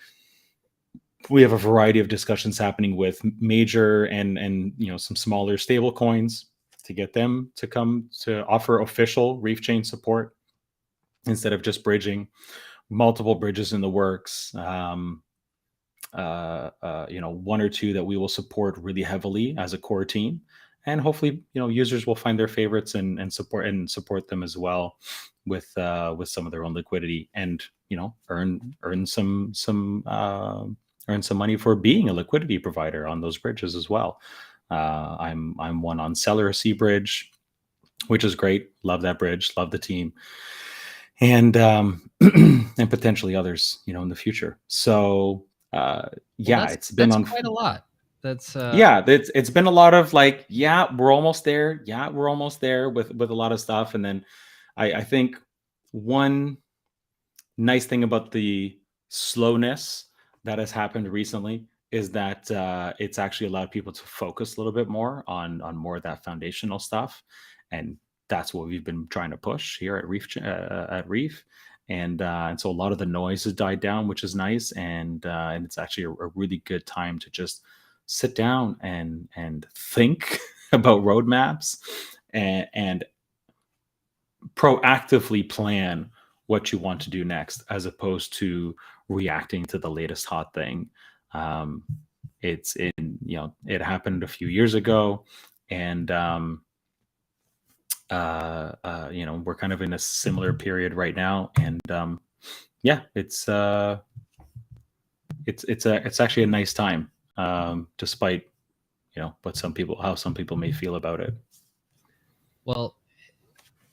Speaker 2: We have a variety of discussions happening with major and you know, some smaller stable coins to get them to come to offer official REEF chain support instead of just bridging. Multiple bridges in the works. You know, one or two that we will support really heavily as a core team, and hopefully, you know, users will find their favorites and support them as well with some of their own liquidity, and you know, earn some money for being a liquidity provider on those bridges as well. I'm one on Seller C bridge, which is great. Love that bridge. Love the team. And and potentially others, you know, in the future. So yeah, it's been on
Speaker 1: quite a lot. That's
Speaker 2: yeah, it's been a lot of like, yeah, we're almost there. Yeah, we're almost there with a lot of stuff. And then I think one nice thing about the slowness that has happened recently is that it's actually allowed people to focus a little bit more on more of that foundational stuff, and that's what we've been trying to push here at REEF. And so a lot of the noise has died down, which is nice, and it's actually a really good time to just sit down and think about roadmaps and proactively plan what you want to do next, as opposed to reacting to the latest hot thing. It's in, you know, it happened a few years ago, and you know, we're kind of in a similar period right now, and yeah, it's it's actually a nice time, despite how some people may feel about it.
Speaker 1: Well,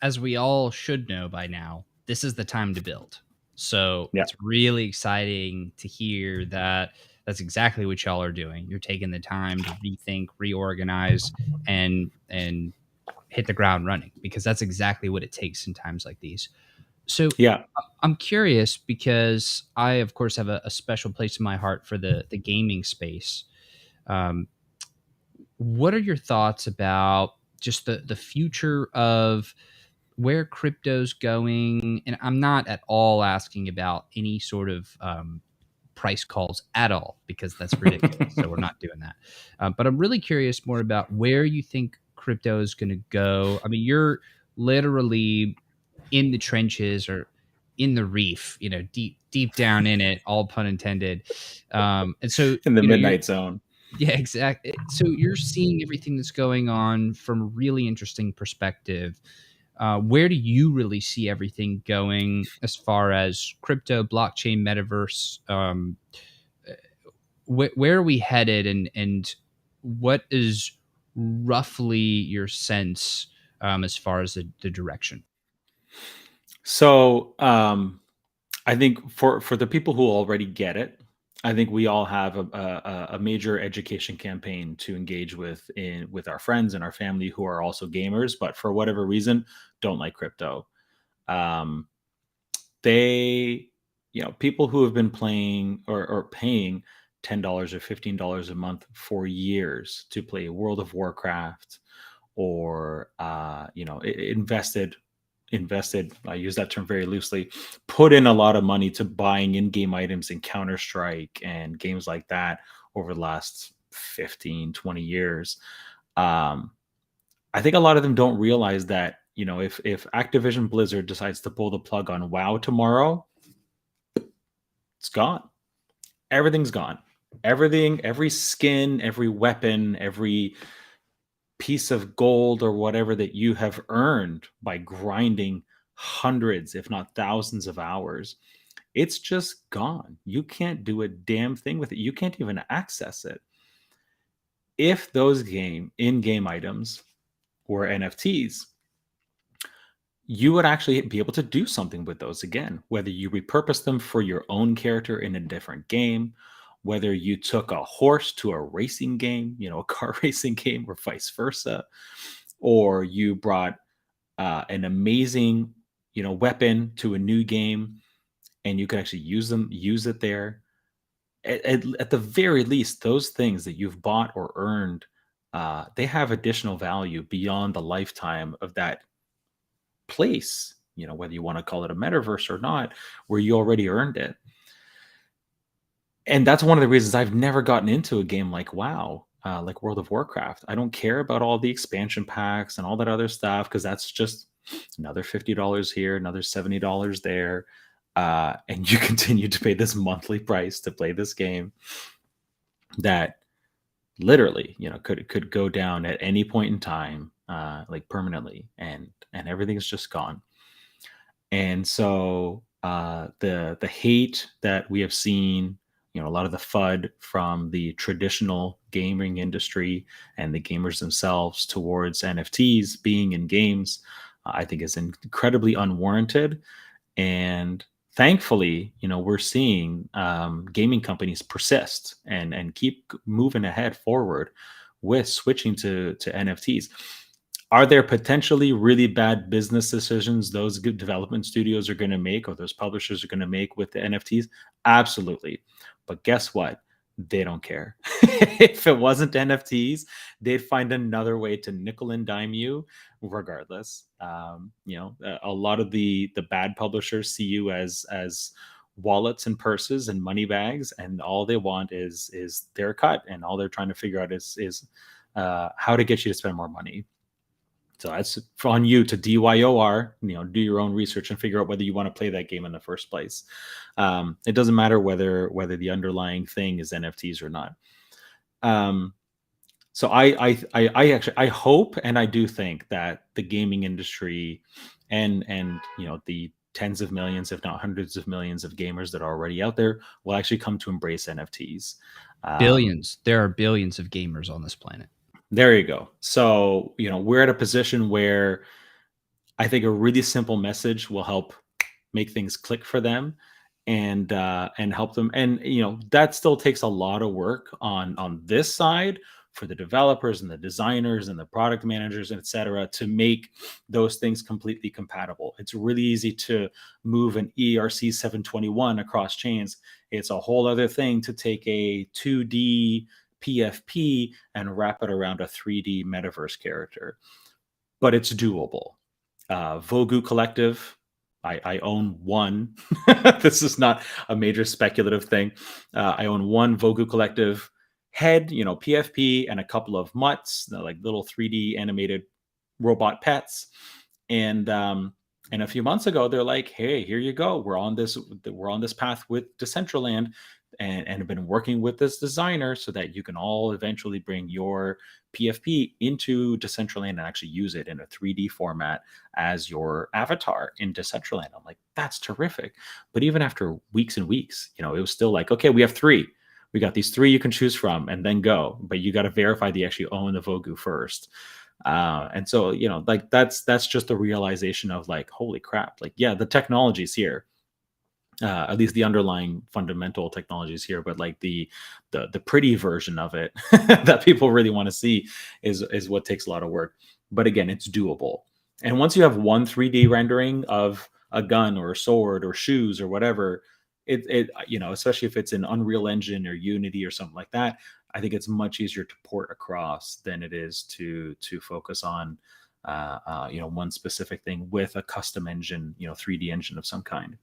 Speaker 1: as we all should know by now, this is the time to build. So
Speaker 2: Yeah.
Speaker 1: it's really exciting to hear that that's exactly what y'all are doing. You're taking the time to rethink, reorganize, and hit the ground running, because that's exactly what it takes in times like these. So
Speaker 2: Yeah.
Speaker 1: I'm curious, because I, of course, have a special place in my heart for the gaming space. Um, what are your thoughts about just the future of where crypto's going? And I'm not at all asking about any sort of price calls at all, because that's ridiculous. So we're not doing that. But I'm really curious more about where you think crypto is going to go. I mean, you're literally in the trenches, or in the reef, deep down in it, all pun intended. And so,
Speaker 2: In the
Speaker 1: you're
Speaker 2: midnight zone.
Speaker 1: yeah, exactly. So you're seeing everything that's going on from a really interesting perspective. Where do you really see everything going as far as crypto, blockchain, metaverse? Where are we headed, and what is roughly your sense as far as the direction?
Speaker 2: So I think for the people who already get it, I think we all have a major education campaign to engage with our friends and our family who are also gamers, but for whatever reason don't like crypto. Um, they, people who have been playing or paying $10 or $15 a month for years to play World of Warcraft, or invested, I use that term very loosely, put in a lot of money to buying in-game items in Counter-Strike and games like that over the last 15, 20 years. um, I think a lot of them don't realize that, if Activision Blizzard decides to pull the plug on WoW tomorrow, it's gone. Everything's gone. Everything, every skin, every weapon, every piece of gold or whatever that you have earned by grinding hundreds, if not thousands of hours, it's just gone. You can't do a damn thing with it. You can't even access it. If those in-game items were NFTs, you would actually be able to do something with those again, whether you repurpose them for your own character in a different game, whether you took a horse to a racing game, a car racing game, or vice versa, or you brought an amazing, weapon to a new game, and you could actually use it there. At the very least, those things that you've bought or earned, they have additional value beyond the lifetime of that place, whether you want to call it a metaverse or not, where you already earned it. And that's one of the reasons I've never gotten into a game like WoW, like World of Warcraft. I don't care about all the expansion packs and all that other stuff, because that's just another $50 here, another $70 there. And you continue to pay this monthly price to play this game that literally, could go down at any point in time, like permanently, and everything's just gone. And so the hate that we have seen, a lot of the FUD from the traditional gaming industry and the gamers themselves towards NFTs being in games, I think is incredibly unwarranted. And thankfully, we're seeing gaming companies persist and keep moving ahead forward with switching to NFTs. Are there potentially really bad business decisions those good development studios are going to make, or those publishers are going to make with the NFTs? Absolutely. But guess what? They don't care. If it wasn't NFTs, they'd find another way to nickel and dime you regardless. A lot of the bad publishers see you as wallets and purses and money bags, and all they want is their cut, and all they're trying to figure out is how to get you to spend more money. So that's on you to DYOR, do your own research and figure out whether you want to play that game in the first place. It doesn't matter whether the underlying thing is NFTs or not. So I actually hope, and I do think that the gaming industry and the tens of millions, if not hundreds of millions of gamers that are already out there will actually come to embrace NFTs.
Speaker 1: Billions. There are billions of gamers on this planet.
Speaker 2: There you go. So, we're at a position where I think a really simple message will help make things click for them and help them. And that still takes a lot of work on this side for the developers and the designers and the product managers, et cetera, to make those things completely compatible. It's really easy to move an ERC 721 across chains. It's a whole other thing to take a 2D PFP and wrap it around a 3D metaverse character. But it's doable. Vogu Collective, I own one. This is not a major speculative thing. I own one Vogu Collective head, PFP, and a couple of mutts, like little 3D animated robot pets. And a few months ago, they're like, "Hey, here you go. We're on this path with Decentraland, and have been working with this designer so that you can all eventually bring your PFP into Decentraland and actually use it in a 3D format as your avatar in Decentraland." I'm like, "That's terrific." But even after weeks and weeks, it was still like, "Okay, we have 3. We got these 3 you can choose from, and then go. But you got to verify they actually own the Vogu first." And so, like that's just a realization of like, holy crap, like, yeah, the technology's here. At least the underlying fundamental technologies here, but like the pretty version of it that people really want to see is what takes a lot of work. But again, it's doable. And once you have one 3D rendering of a gun or a sword or shoes or whatever, it especially if it's in Unreal Engine or Unity or something like that, I think it's much easier to port across than it is to focus on one specific thing with a custom engine, 3D engine of some kind.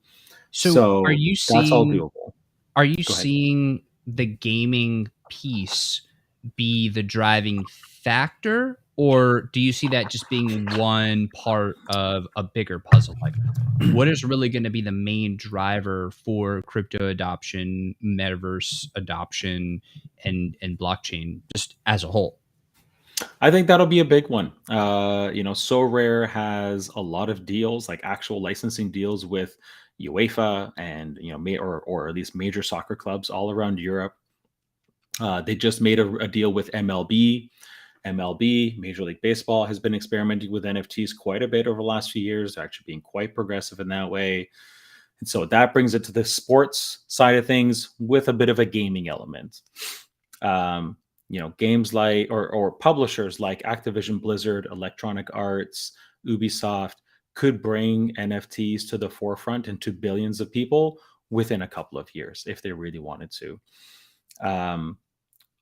Speaker 1: So are you
Speaker 2: that's all
Speaker 1: seeing
Speaker 2: doable.
Speaker 1: are you seeing the gaming piece be the driving factor, or do you see that just being one part of a bigger puzzle? Like, what is really going to be the main driver for crypto adoption, metaverse adoption, and blockchain just as a whole?
Speaker 2: I think that'll be a big one. SoRare has a lot of deals, like actual licensing deals with UEFA and or at least major soccer clubs all around Europe. They just made a deal with MLB. MLB, Major League Baseball, has been experimenting with NFTs quite a bit over the last few years, actually being quite progressive in that way. And so that brings it to the sports side of things with a bit of a gaming element. Games like or publishers like Activision Blizzard, Electronic Arts, Ubisoft could bring NFTs to the forefront and to billions of people within a couple of years if they really wanted to.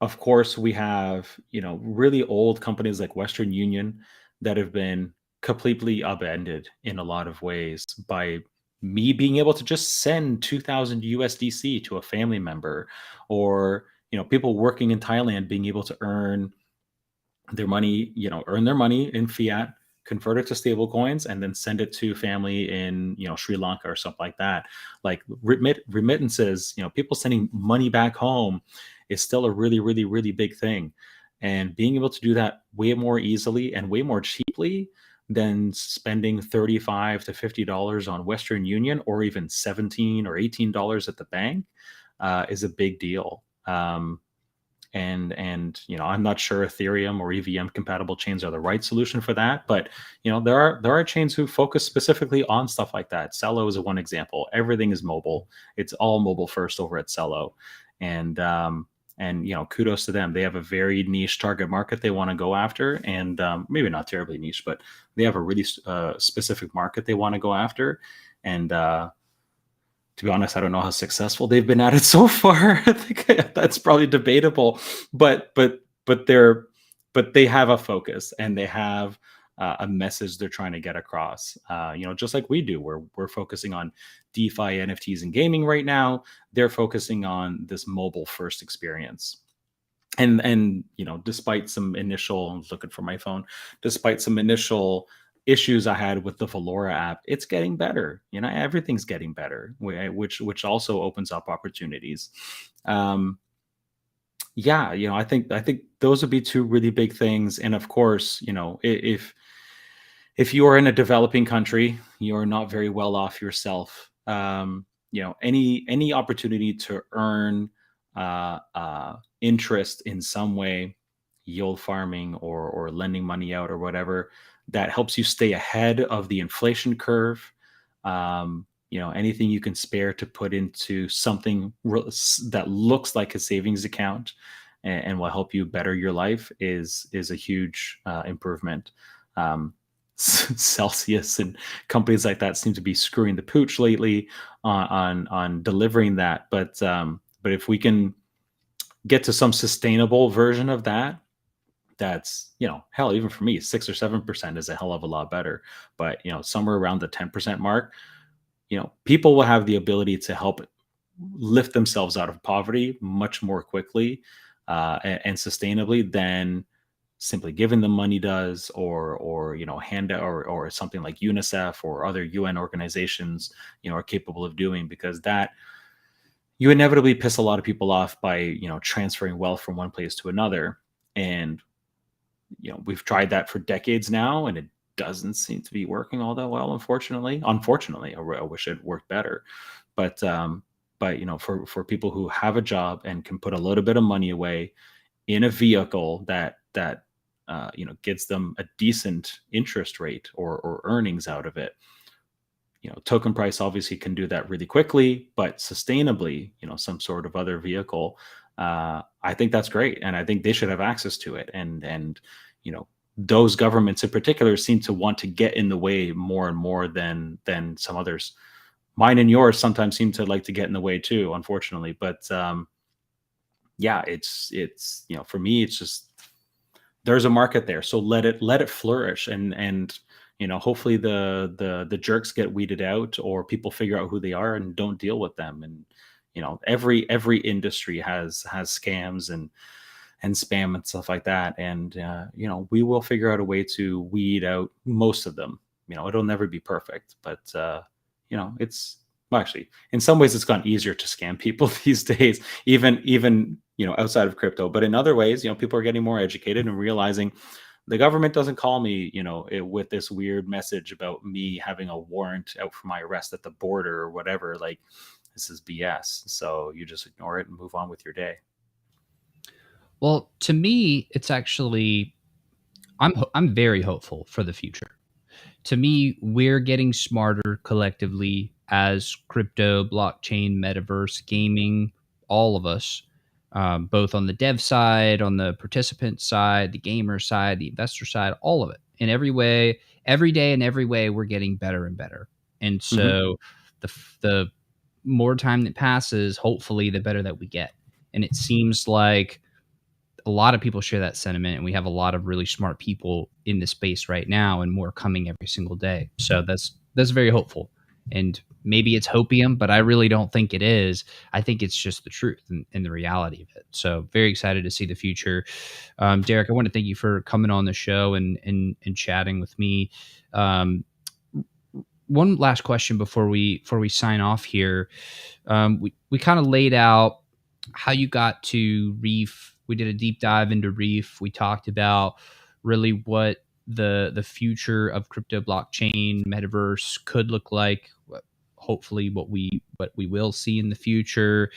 Speaker 2: Of course, we have, really old companies like Western Union that have been completely upended in a lot of ways by me being able to just send 2,000 USDC to a family member, or people working in Thailand being able to earn their money in fiat, convert it to stable coins, and then send it to family in Sri Lanka or something like that. Like remittances, people sending money back home is still a really, really, really big thing. And being able to do that way more easily and way more cheaply than spending $35 to $50 on Western Union, or even $17 or $18 at the bank, is a big deal. And I'm not sure Ethereum or EVM compatible chains are the right solution for that, but there are chains who focus specifically on stuff like that. Cello is one example. Everything is mobile. It's all mobile first over at Cello, and kudos to them. They have a very niche target market they want to go after, and maybe not terribly niche, but they have a really specific market they want to go after. And to be honest, I don't know how successful they've been at it so far. I think that's probably debatable, but they have a focus, and they have a message they're trying to get across. Just like we do, we're focusing on DeFi, NFTs, and gaming right now. They're focusing on this mobile first experience. And despite some initial, I'm looking for my phone, despite some initial issues I had with the Valora app, it's getting better. Everything's getting better, which also opens up opportunities. I think those would be two really big things. And of course, if if you are in a developing country, you are not very well off yourself. Any opportunity to earn interest in some way, yield farming or lending money out or whatever, that helps you stay ahead of the inflation curve. Anything you can spare to put into something that looks like a savings account and will help you better your life is a huge improvement. Celsius and companies like that seem to be screwing the pooch lately on delivering that. But if we can get to some sustainable version of that, that's, hell, even for me, 6 or 7% is a hell of a lot better. But somewhere around the 10% mark, people will have the ability to help lift themselves out of poverty much more quickly and sustainably than simply giving them money does, or hand out, or something like UNICEF or other UN organizations are capable of doing, because that you inevitably piss a lot of people off by transferring wealth from one place to another. And we've tried that for decades now, and it doesn't seem to be working all that well, unfortunately. I wish it worked better. But for people who have a job and can put a little bit of money away in a vehicle that gets them a decent interest rate or earnings out of it, token price obviously can do that really quickly, but sustainably, some sort of other vehicle, I think that's great, and I think they should have access to it. And those governments in particular seem to want to get in the way more and more than some others. Mine and yours sometimes seem to like to get in the way too, unfortunately. But yeah, it's for me, it's just, there's a market there, so let it flourish, and hopefully the jerks get weeded out, or people figure out who they are and don't deal with them. And every industry has scams and spam and stuff like that, and we will figure out a way to weed out most of them. It'll never be perfect, but it's, well, actually, in some ways it's gotten easier to scam people these days, even outside of crypto. But in other ways, people are getting more educated and realizing the government doesn't call me, with this weird message about me having a warrant out for my arrest at the border or whatever. Like, this is BS. So you just ignore it and move on with your day.
Speaker 1: Well, to me, it's actually, I'm very hopeful for the future. To me, we're getting smarter collectively as crypto, blockchain, metaverse, gaming, all of us, both on the dev side, on the participant side, the gamer side, the investor side, all of it. In every way, every day, in every way, we're getting better and better. And so the more time that passes, hopefully, the better that we get. And it seems like a lot of people share that sentiment, and we have a lot of really smart people in the space right now, and more coming every single day. So that's very hopeful. And maybe it's hopium, but I really don't think it is. I think it's just the truth and the reality of it. So very excited to see the future. Derek, I want to thank you for coming on the show and chatting with me. One last question before we sign off here. We kind of laid out how you got to REEF. We did a deep dive into REEF. We talked about really what the future of crypto, blockchain, metaverse could look like. Hopefully, what we will see in the future.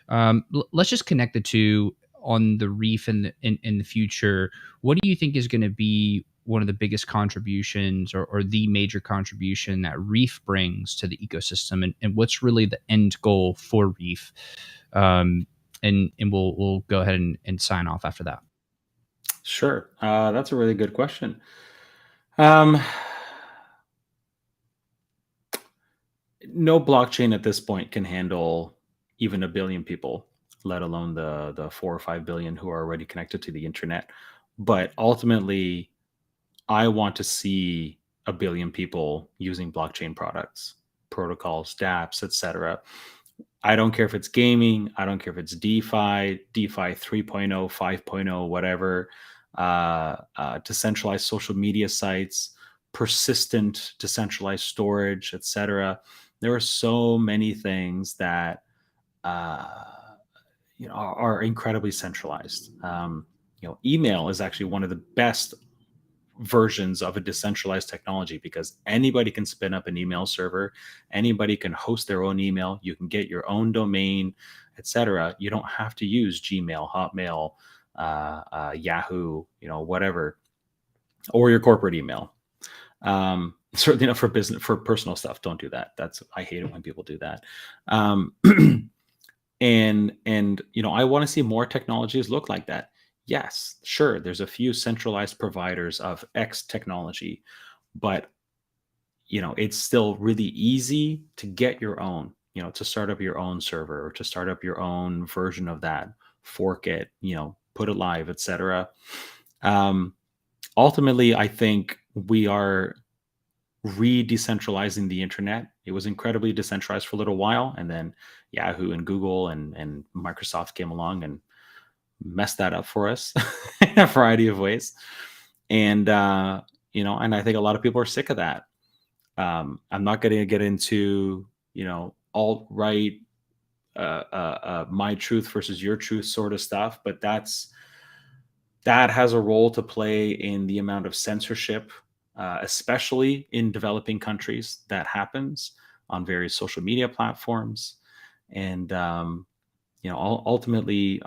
Speaker 1: Let's just connect the two on the REEF in the future. What do you think is going to be one of the biggest contributions, or the major contribution that REEF brings to the ecosystem, and what's really the end goal for REEF? And we'll go ahead and sign off after that.
Speaker 2: Sure. That's a really good question. No blockchain at this point can handle even 1 billion people, let alone the 4 or 5 billion who are already connected to the internet. But ultimately, I want to see 1 billion people using blockchain products, protocols, dApps, etc. I don't care if it's gaming. I don't care if it's DeFi 3.0, 5.0, whatever, decentralized social media sites, persistent decentralized storage, etc. There are so many things that are incredibly centralized. Email is actually one of the best versions of a decentralized technology, because anybody can spin up an email server, anybody can host their own email, you can get your own domain, etc. You don't have to use Gmail, Hotmail, Yahoo, whatever, or your corporate email. Certainly not for business, for personal stuff. Don't do that. I hate it when people do that. And I want to see more technologies look like that. Yes, sure, there's a few centralized providers of X technology, but it's still really easy to get your own, to start up your own server, or to start up your own version of that, fork it, put it live, etc. Ultimately, I think we are re-decentralizing the internet. It was incredibly decentralized for a little while, and then Yahoo and Google and Microsoft came along and messed that up for us in a variety of ways. And and I think a lot of people are sick of that. I'm not going to get into alt-right, my truth versus your truth sort of stuff, but that has a role to play in the amount of censorship, especially in developing countries, that happens on various social media platforms. And ultimately,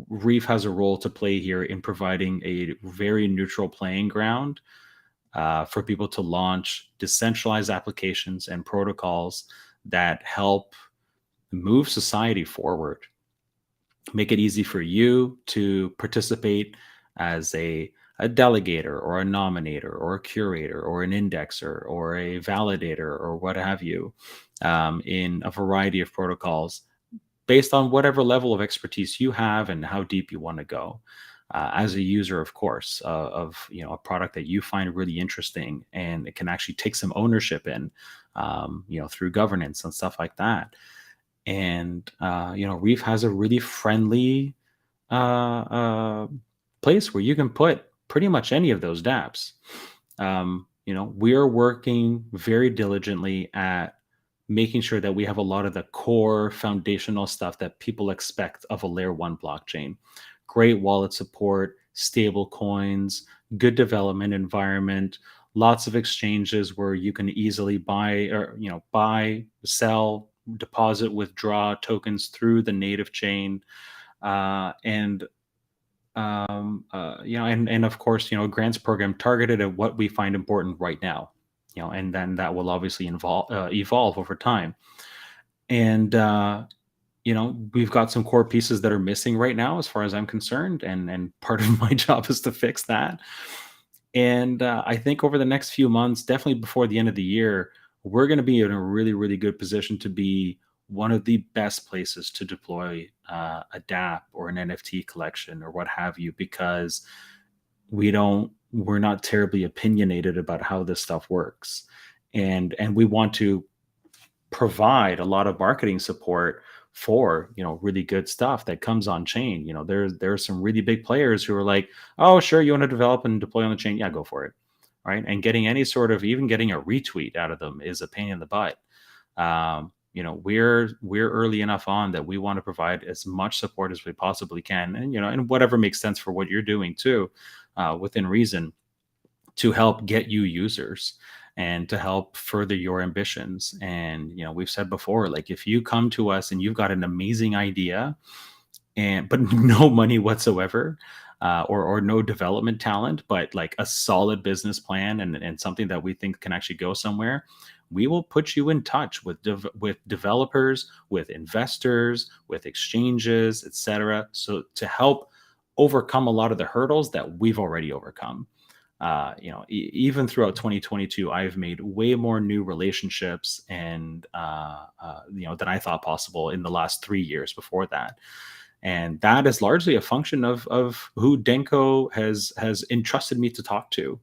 Speaker 2: REEF has a role to play here in providing a very neutral playing ground for people to launch decentralized applications and protocols that help move society forward. Make it easy for you to participate as a delegator, or a nominator, or a curator, or an indexer, or a validator, or what have you, in a variety of protocols based on whatever level of expertise you have and how deep you want to go. As a user, of course, of a product that you find really interesting, and it can actually take some ownership in, through governance and stuff like that. And REEF has a really friendly place where you can put pretty much any of those dApps. We are working very diligently at making sure that we have a lot of the core foundational stuff that people expect of a layer 1 blockchain. Great wallet support, stable coins, good development environment, lots of exchanges where you can easily buy, sell, deposit, withdraw tokens through the native chain, and of course, grants program targeted at what we find important right now, and then that will obviously evolve over time. And we've got some core pieces that are missing right now, as far as I'm concerned, and part of my job is to fix that. And I think over the next few months, definitely before the end of the year, we're going to be in a really, really good position to be one of the best places to deploy a Dapp or an NFT collection or what have you, because we're not terribly opinionated about how this stuff works, and we want to provide a lot of marketing support for really good stuff that comes on chain. There's some really big players who are like, oh sure, you want to develop and deploy on the chain, yeah, go for it, right? And getting any sort of, even getting a retweet out of them is a pain in the butt. We're early enough on that we want to provide as much support as we possibly can, and whatever makes sense for what you're doing too, within reason, to help get you users and to help further your ambitions. And we've said before, like, if you come to us and you've got an amazing idea but no money whatsoever, or no development talent, but like a solid business plan and something that we think can actually go somewhere, we will put you in touch with developers, with investors, with exchanges, etc. So to help overcome a lot of the hurdles that we've already overcome. Even throughout 2022, I've made way more new relationships and than I thought possible in the last 3 years before that. And that is largely a function of who Denko has entrusted me to talk to,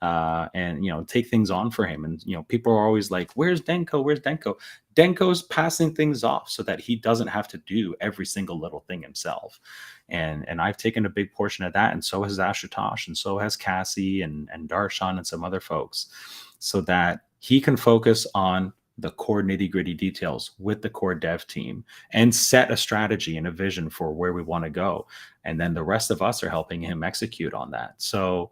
Speaker 2: and take things on for him. And people are always like, "Where's Denko? Where's Denko?" Denko's passing things off so that he doesn't have to do every single little thing himself. And I've taken a big portion of that, and so has Ashutosh, and so has Cassie and Darshan and some other folks, so that he can focus on the core nitty-gritty details with the core dev team and set a strategy and a vision for where we want to go. And then the rest of us are helping him execute on that. So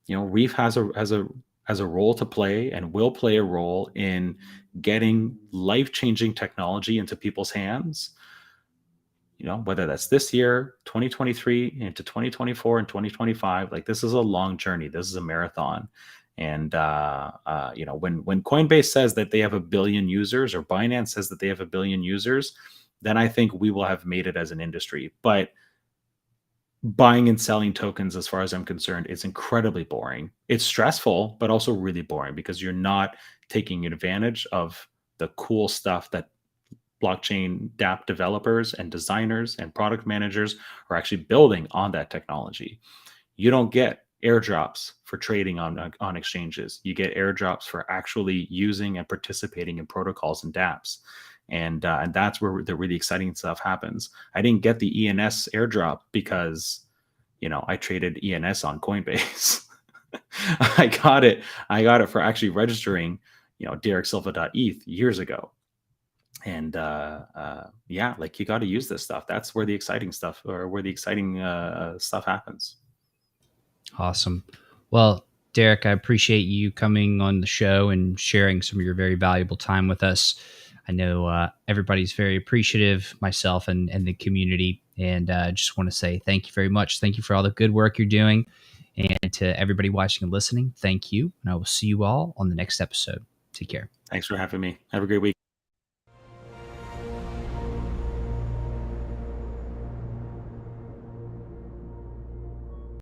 Speaker 2: REEF has a role to play and will play a role in getting life-changing technology into people's hands. Whether that's this year, 2023 into 2024 and 2025, like this is a long journey. This is a marathon. And when Coinbase says that they have 1 billion users, or Binance says that they have 1 billion users, then I think we will have made it as an industry. But buying and selling tokens, as far as I'm concerned, is incredibly boring. It's stressful, but also really boring, because you're not taking advantage of the cool stuff that blockchain Dapp developers and designers and product managers are actually building on that technology. You don't get airdrops for trading on exchanges. You get airdrops for actually using and participating in protocols and dApps. And that's where the really exciting stuff happens. I didn't get the ENS airdrop because, I traded ENS on Coinbase. I got it for actually registering, DerekSilva.eth years ago. And yeah, like you got to use this stuff. That's where the exciting stuff, stuff happens.
Speaker 1: Awesome. Well, Derek, I appreciate you coming on the show and sharing some of your very valuable time with us. I know everybody's very appreciative, myself and the community. And just want to say thank you very much. Thank you for all the good work you're doing. And to everybody watching and listening, thank you. And I will see you all on the next episode. Take care.
Speaker 2: Thanks for having me. Have a great week.